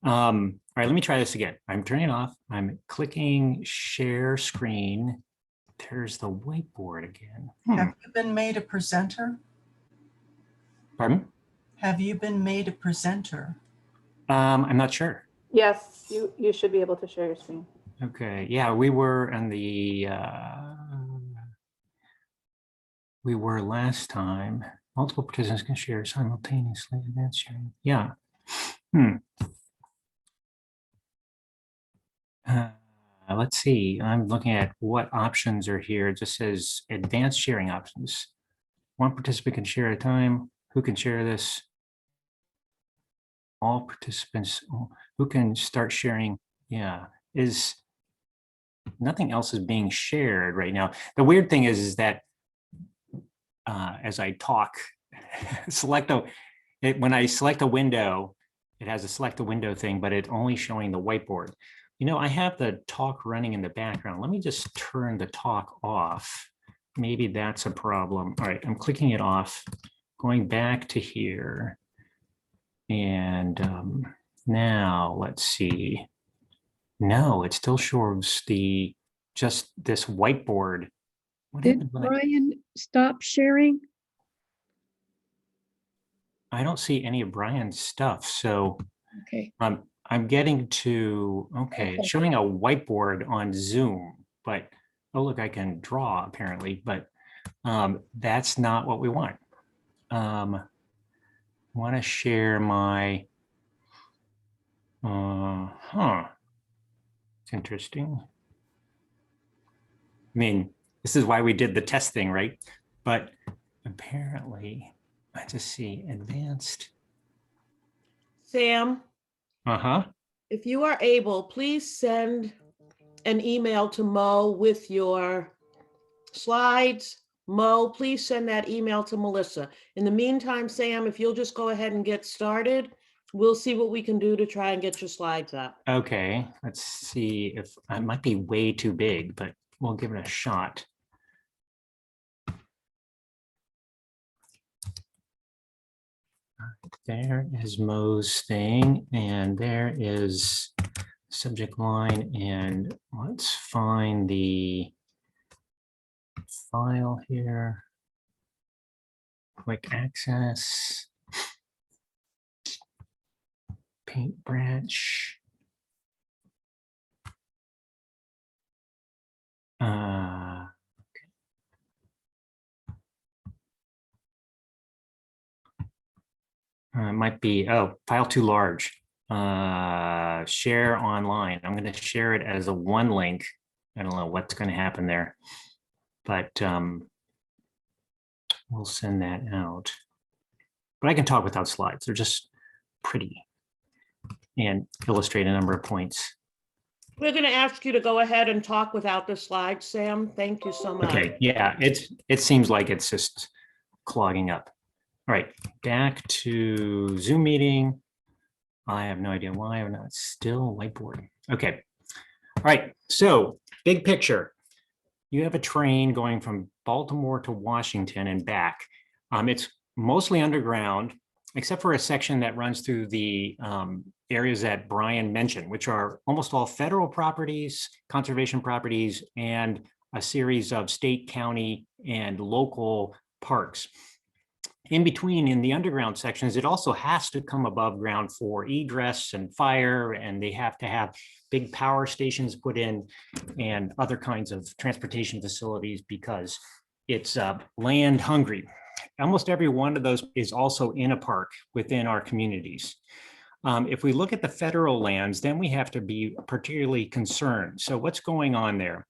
All right, let me try this again. I'm turning it off. I'm clicking share screen. There's the whiteboard again. Have you been made a presenter? Pardon? Have you been made a presenter? I'm not sure. Yes, you should be able to share your screen. Okay, yeah, we were in the, we were last time. Multiple participants can share simultaneously, advanced sharing. Yeah. Let's see, I'm looking at what options are here. It just says advanced sharing options. One participant can share at a time. Who can share this? All participants who can start sharing. Yeah, is nothing else is being shared right now. The weird thing is that as I talk, when I select a window, it has a select a window thing, but it's only showing the whiteboard. You know, I have the talk running in the background. Let me just turn the talk off. Maybe that's a problem. All right, I'm clicking it off, going back to here. And now let's see. No, it still shows just this whiteboard. What Did Brian stop sharing? I don't see any of Brian's stuff. So Okay. I'm getting to, okay, it's showing a whiteboard on Zoom, but oh, look, I can draw apparently, but that's not what we want. I want to share my, it's interesting. I mean, This is why we did the test thing, right? But apparently, I just see advanced. Sam, Uh-huh. if you are able, please send an email to Mo with your slides. Mo, please send that email to Melissa. In the meantime, Sam, if you'll just go ahead and get started, we'll see what we can do to try and get your slides up. Okay, let's see if I might be way too big, but we'll give it a shot. There is Mo's thing, and there is subject line, and let's find the file here. Quick access. Paint branch. It might be, oh, file too large. Share online. I'm going to share it as a one link. I don't know what's going to happen there, but we'll send that out. But I can talk without slides. They're just pretty and illustrate a number of points. We're going to ask you to go ahead and talk without the slides, Sam. Thank you so much. Okay, yeah, it seems like it's just clogging up. All right, back to Zoom meeting. I have no idea why I'm not still whiteboard. Okay, all right, so big picture. You have a train going from Baltimore to Washington and back. It's mostly underground, except for a section that runs through the areas that Brian mentioned, which are almost all federal properties, conservation properties, and a series of state, county, and local parks. In between, in the underground sections, it also has to come above ground for egress and fire, and they have to have big power stations put in and other kinds of transportation facilities because it's land hungry. Almost every one of those is also in a park within our communities. If we look at the federal lands, then we have to be particularly concerned. So what's going on there?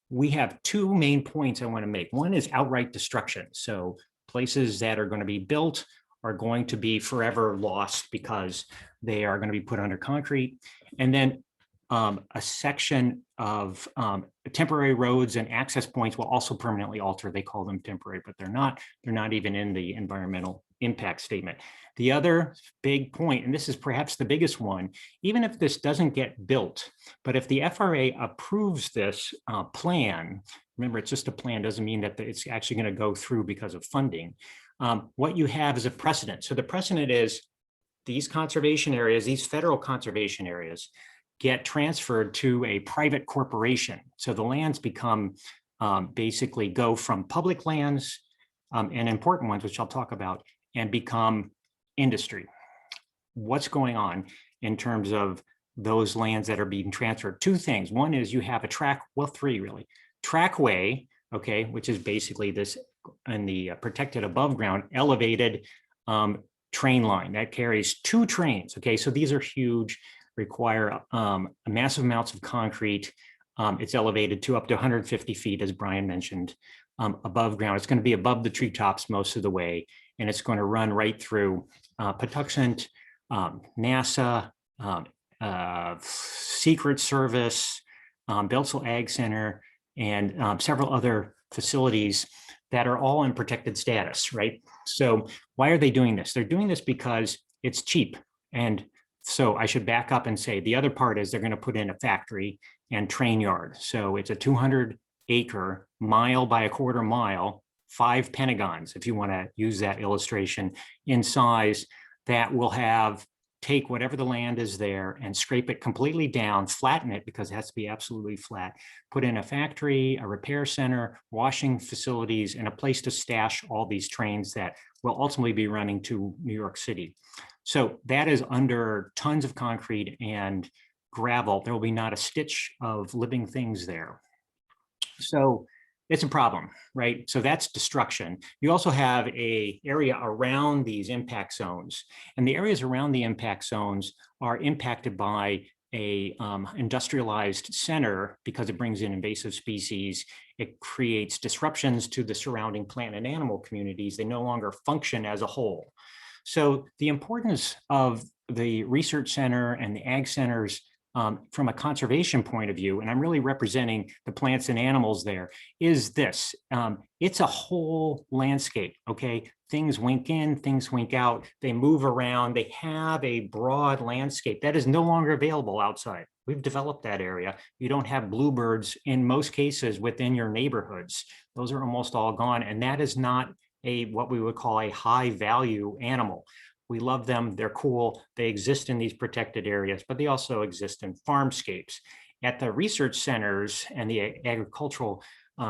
We have two main points I want to make. One is outright destruction. So places that are going to be built are going to be forever lost because they are going to be put under concrete. And then a section of temporary roads and access points will also permanently alter. They call them temporary, but they're not even in the environmental impact statement. The other big point, and this is perhaps the biggest one, even if this doesn't get built, but if the FRA approves this plan, remember, it's just a plan, doesn't mean that it's actually going to go through because of funding. What you have is a precedent. So the precedent is these conservation areas, these federal conservation areas, get transferred to a private corporation. So the lands become basically go from public lands and important ones, which I'll talk about, and become industry. What's going on in terms of those lands that are being transferred? Two things. One is you have a track, well, three really. Trackway, okay, which is basically this in the protected above ground elevated train line that carries two trains. Okay, so these are huge, require massive amounts of concrete. It's elevated to up to 150 feet, as Brian mentioned, above ground. It's going to be above the treetops most of the way, and it's going to run right through Patuxent, NASA, Secret Service, Beltsville Ag Center, and several other facilities that are all in protected status, right? So why are they doing this? They're doing this because it's cheap. And so I should back up and say the other part is they're going to put in a factory and train yard. So it's a 200-acre, mile by a quarter mile, 5 pentagons, if you want to use that illustration, in size, that will take whatever the land is there and scrape it completely down, flatten it because it has to be absolutely flat, put in a factory, a repair center, washing facilities, and a place to stash all these trains that will ultimately be running to New York City. So that is under tons of concrete and gravel. There will be not a stitch of living things there. So it's a problem, right? So that's destruction. You also have an area around these impact zones, and the areas around the impact zones are impacted by a industrialized center, because it brings in invasive species, it creates disruptions to the surrounding plant and animal communities. They no longer function as a whole. So the importance of the research center and the ag centers from a conservation point of view, and I'm really representing the plants and animals there, is this. It's a whole landscape, okay? Things wink in, things wink out, they move around, they have a broad landscape that is no longer available outside. We've developed that area. You don't have bluebirds in most cases within your neighborhoods. Those are almost all gone, and that is not what we would call a high value animal. We love them, they're cool, they exist in these protected areas, but they also exist in farmscapes. At the research centers and the Agricultural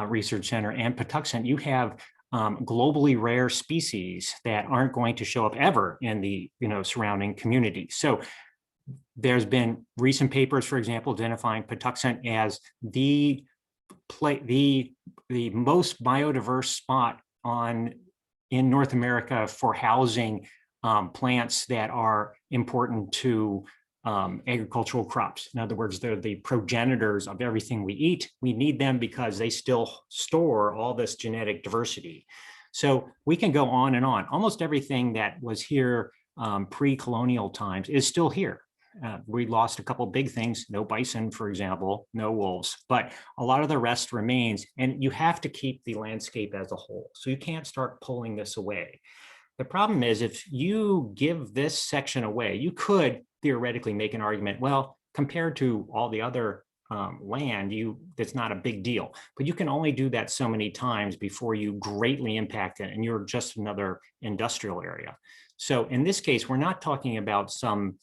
Research Center and Patuxent, you have globally rare species that aren't going to show up ever in the surrounding community. So there's been recent papers, for example, identifying Patuxent as the most biodiverse spot in North America for housing plants that are important to agricultural crops. In other words, they're the progenitors of everything we eat. We need them because they still store all this genetic diversity. So we can go on and on. Almost everything that was here pre-colonial times is still here. We lost a couple big things, no bison, for example, no wolves, but a lot of the rest remains, and you have to keep the landscape as a whole. So you can't start pulling this away. The problem is, if you give this section away, you could theoretically make an argument, well, compared to all the other land, that's not a big deal, but you can only do that so many times before you greatly impact it, and you're just another industrial area. So in this case, we're not talking about some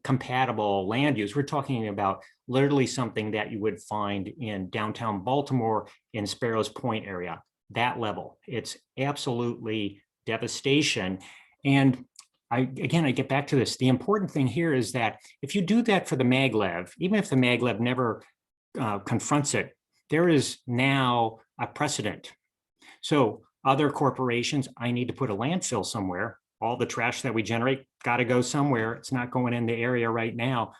compatible land use. We're talking about literally something that you would find in downtown Baltimore, in Sparrows Point area, that level. It's absolutely devastation. And I get back to this. The important thing here is that if you do that for the Maglev, even if the Maglev never confronts it, there is now a precedent. So other corporations, I need to put a landfill somewhere. All the trash that we generate got to go somewhere. It's not going in the area right now.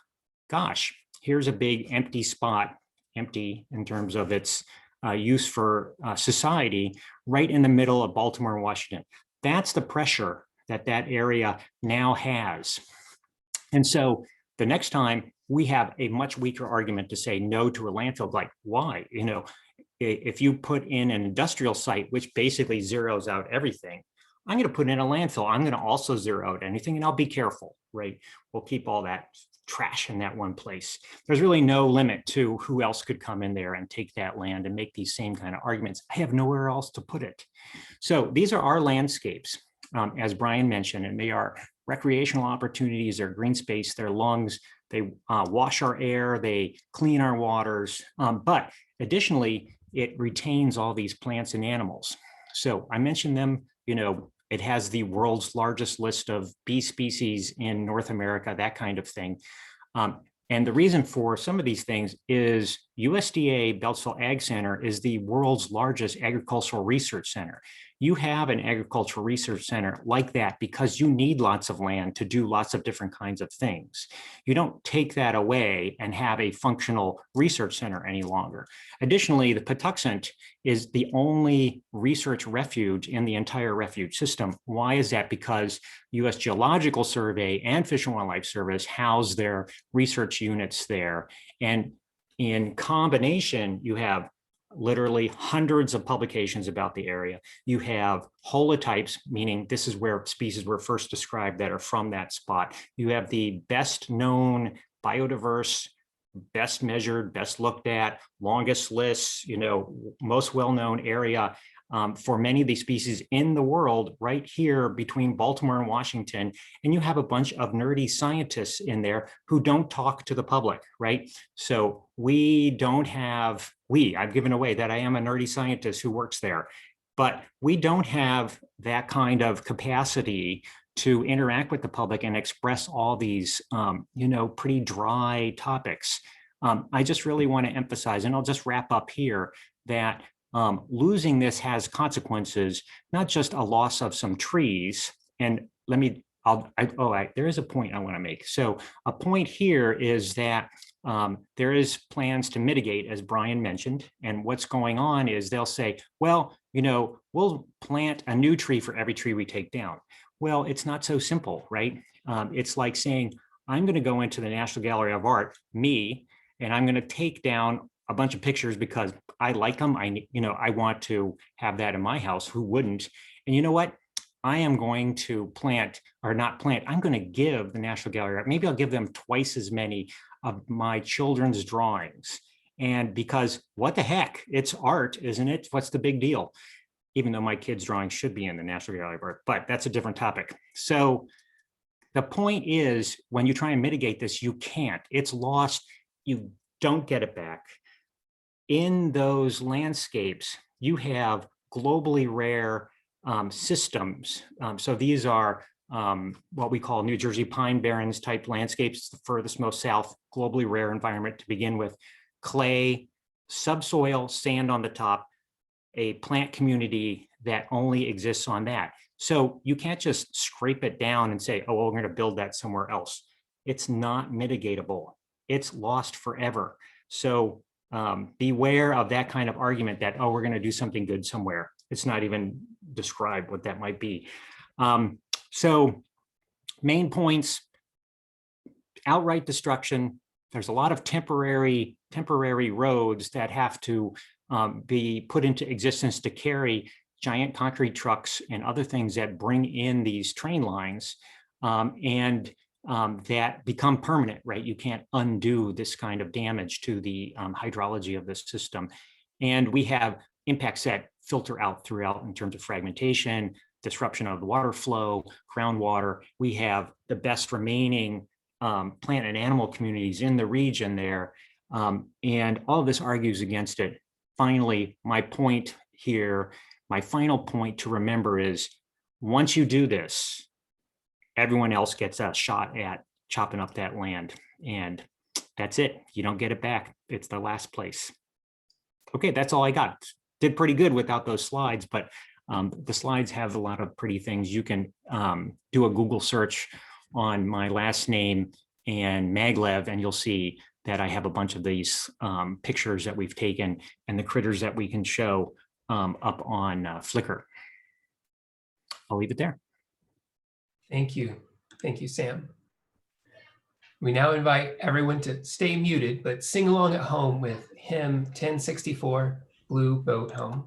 Gosh, here's a big empty spot, empty in terms of its use for society, right in the middle of Baltimore and Washington. That's the pressure that area now has. And so the next time we have a much weaker argument to say no to a landfill, like why? If you put in an industrial site, which basically zeroes out everything, I'm going to put in a landfill. I'm going to also zero out anything, and I'll be careful, right? We'll keep all that trash in that one place. There's really no limit to who else could come in there and take that land and make these same kind of arguments. I have nowhere else to put it. So these are our landscapes, as Brian mentioned, and they are recreational opportunities, they're green space, they're lungs, they wash our air, they clean our waters, but additionally, it retains all these plants and animals. So I mentioned them, it has the world's largest list of bee species in North America, that kind of thing. And the reason for some of these things is USDA Beltsville Ag Center is the world's largest agricultural research center. You have an agricultural research center like that because you need lots of land to do lots of different kinds of things. You don't take that away and have a functional research center any longer. Additionally, the Patuxent is the only research refuge in the entire refuge system. Why is that? Because U.S. Geological Survey and Fish and Wildlife Service house their research units there. And in combination, you have literally hundreds of publications about the area. You have holotypes, meaning this is where species were first described that are from that spot. You have the best known biodiverse, best measured, best looked at, longest lists, most well-known area for many of these species in the world right here between Baltimore and Washington. And you have a bunch of nerdy scientists in there who don't talk to the public, right? So I've given away that I am a nerdy scientist who works there, but we don't have that kind of capacity to interact with the public and express all these, pretty dry topics. I just really want to emphasize, and I'll just wrap up here, that losing this has consequences, not just a loss of some trees. And let me there is a point I want to make. So a point here is that there is plans to mitigate, as Brian mentioned, and what's going on is they'll say, well, we'll plant a new tree for every tree we take down. Well, it's not so simple, right? It's like saying, I'm going to go into the National Gallery of Art, and I'm going to take down a bunch of pictures because I like them. I want to have that in my house. Who wouldn't? And you know what? I am going to I'm going to give the National Gallery of Art, maybe I'll give them twice as many of my children's drawings. And because what the heck, it's art, isn't it? What's the big deal? Even though my kids' drawings should be in the National Gallery of Art, but that's a different topic. So the point is, when you try and mitigate this, you can't. It's lost. You don't get it back. In those landscapes, you have globally rare systems. So these are what we call New Jersey pine barrens type landscapes, the furthest most south, globally rare environment to begin with. Clay, subsoil, sand on the top, a plant community that only exists on that. So you can't just scrape it down and say, oh, well, we're going to build that somewhere else. It's not mitigatable. It's lost forever. So beware of that kind of argument that, oh, we're going to do something good somewhere. It's not even described what that might be. So main points, outright destruction. There's a lot of temporary roads that have to be put into existence to carry giant concrete trucks and other things that bring in these train lines and that become permanent, right? You can't undo this kind of damage to the hydrology of the system. And we have impacts that filter out throughout in terms of fragmentation, disruption of the water flow, groundwater. We have the best remaining plant and animal communities in the region there. And all of this argues against it. Finally, my point here, my final point to remember is, once you do this, everyone else gets a shot at chopping up that land. And that's it. You don't get it back. It's the last place. Okay, that's all I got. Did pretty good without those slides, but the slides have a lot of pretty things. You can do a Google search on my last name and Maglev, and you'll see that I have a bunch of these pictures that we've taken and the critters that we can show up on Flickr. I'll leave it there. Thank you. Thank you, Sam. We now invite everyone to stay muted, but sing along at home with hymn 1064, Blue Boat Home.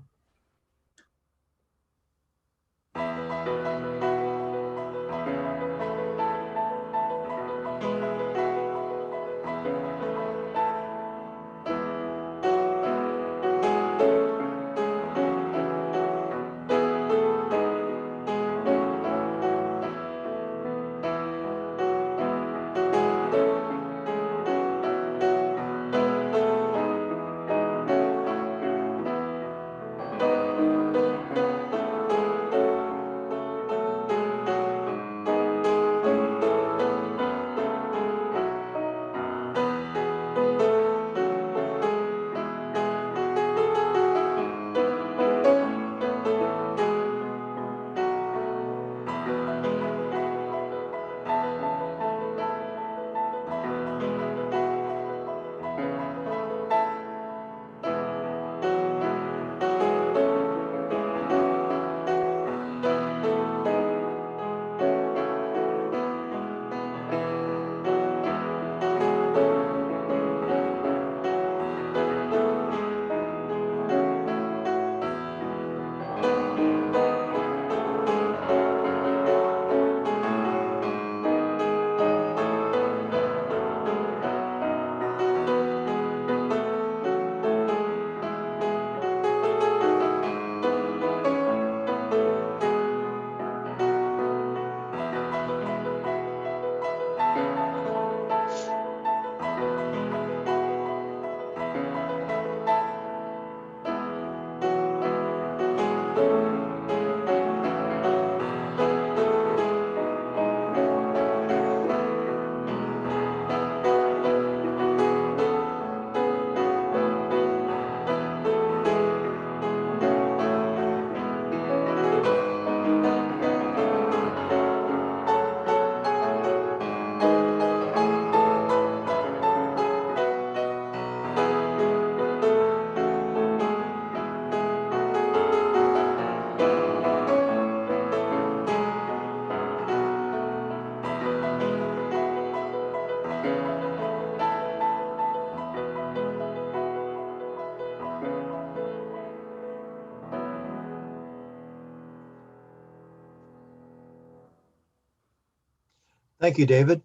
Thank you, David.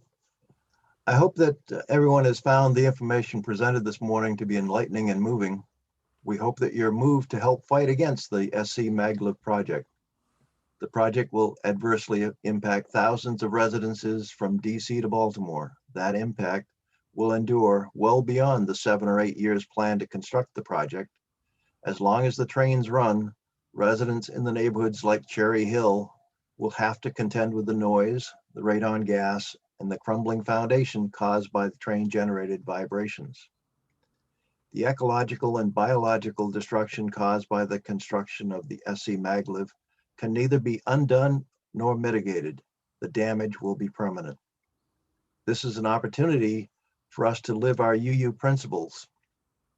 I hope that everyone has found the information presented this morning to be enlightening and moving. We hope that you're moved to help fight against the SC Maglev project. The project will adversely impact thousands of residences from DC to Baltimore. That impact will endure well beyond the 7 or 8 years planned to construct the project. As long as the trains run, residents in the neighborhoods like Cherry Hill will have to contend with the noise, the radon gas, and the crumbling foundation caused by the train-generated vibrations. The ecological and biological destruction caused by the construction of the SC Maglev can neither be undone nor mitigated. The damage will be permanent. This is an opportunity for us to live our UU principles.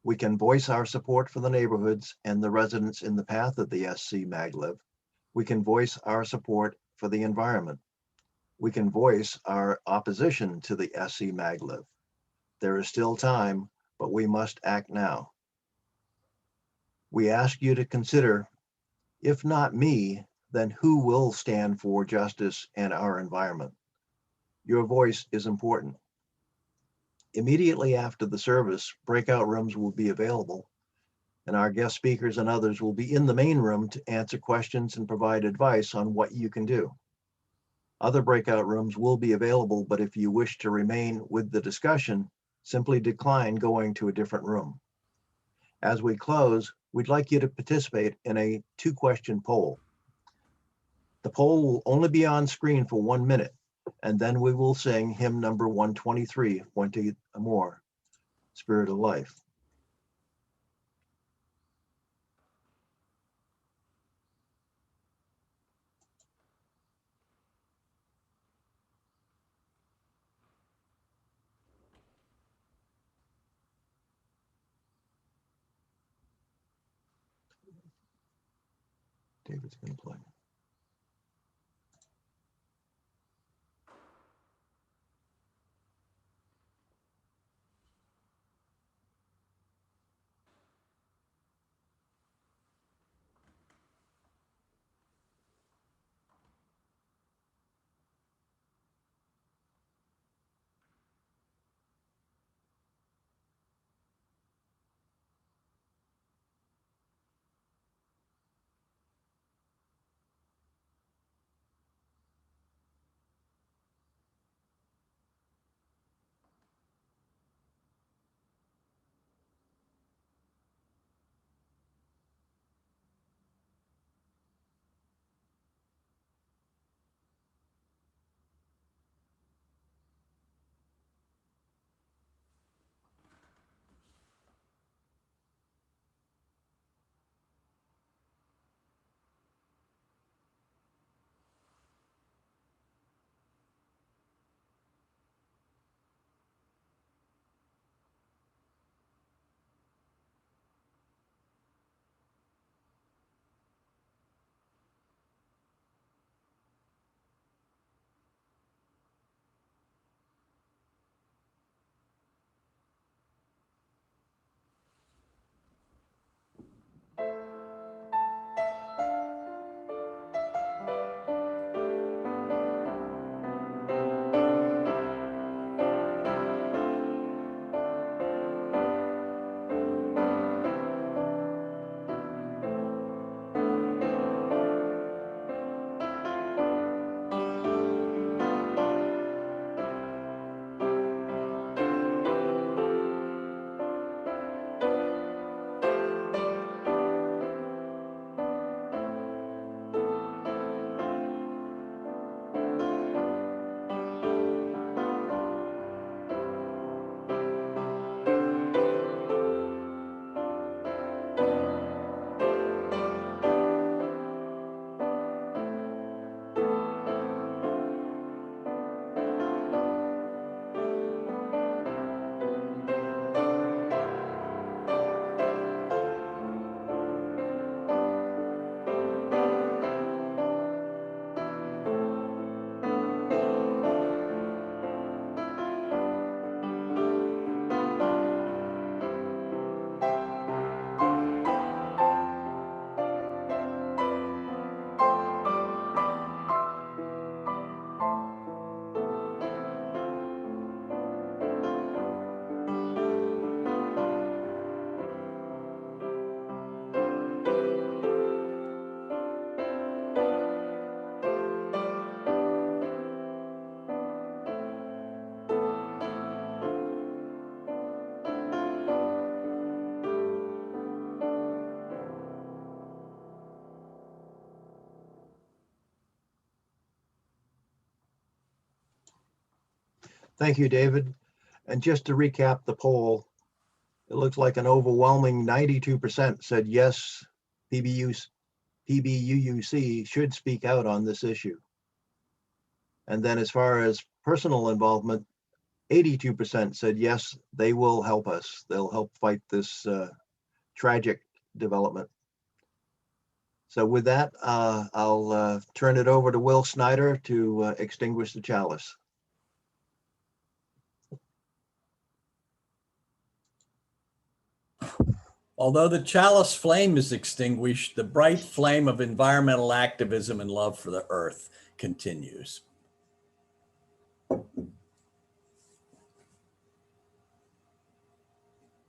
We can voice our support for the neighborhoods and the residents in the path of the SC Maglev. We can voice our support for the environment. We can voice our opposition to the SC Maglev. There is still time, but we must act now. We ask you to consider, if not me, then who will stand for justice and our environment? Your voice is important. Immediately after the service, breakout rooms will be available, and our guest speakers and others will be in the main room to answer questions and provide advice on what you can do. Other breakout rooms will be available, but if you wish to remain with the discussion, simply decline going to a different room. As we close, we'd like you to participate in a 2-question poll. The poll will only be on screen for 1 minute, and then we will sing hymn number 123, 20 more, Spirit of Life. David's going to play. Thank you, David. And just to recap the poll, it looks like an overwhelming 92% said yes, PBUUC should speak out on this issue. And then as far as personal involvement, 82% said yes, they will help us. They'll help fight this tragic development. So with that, I'll turn it over to Will Snyder to extinguish the chalice. Although the chalice flame is extinguished, the bright flame of environmental activism and love for the earth continues. All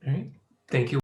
right. Thank you.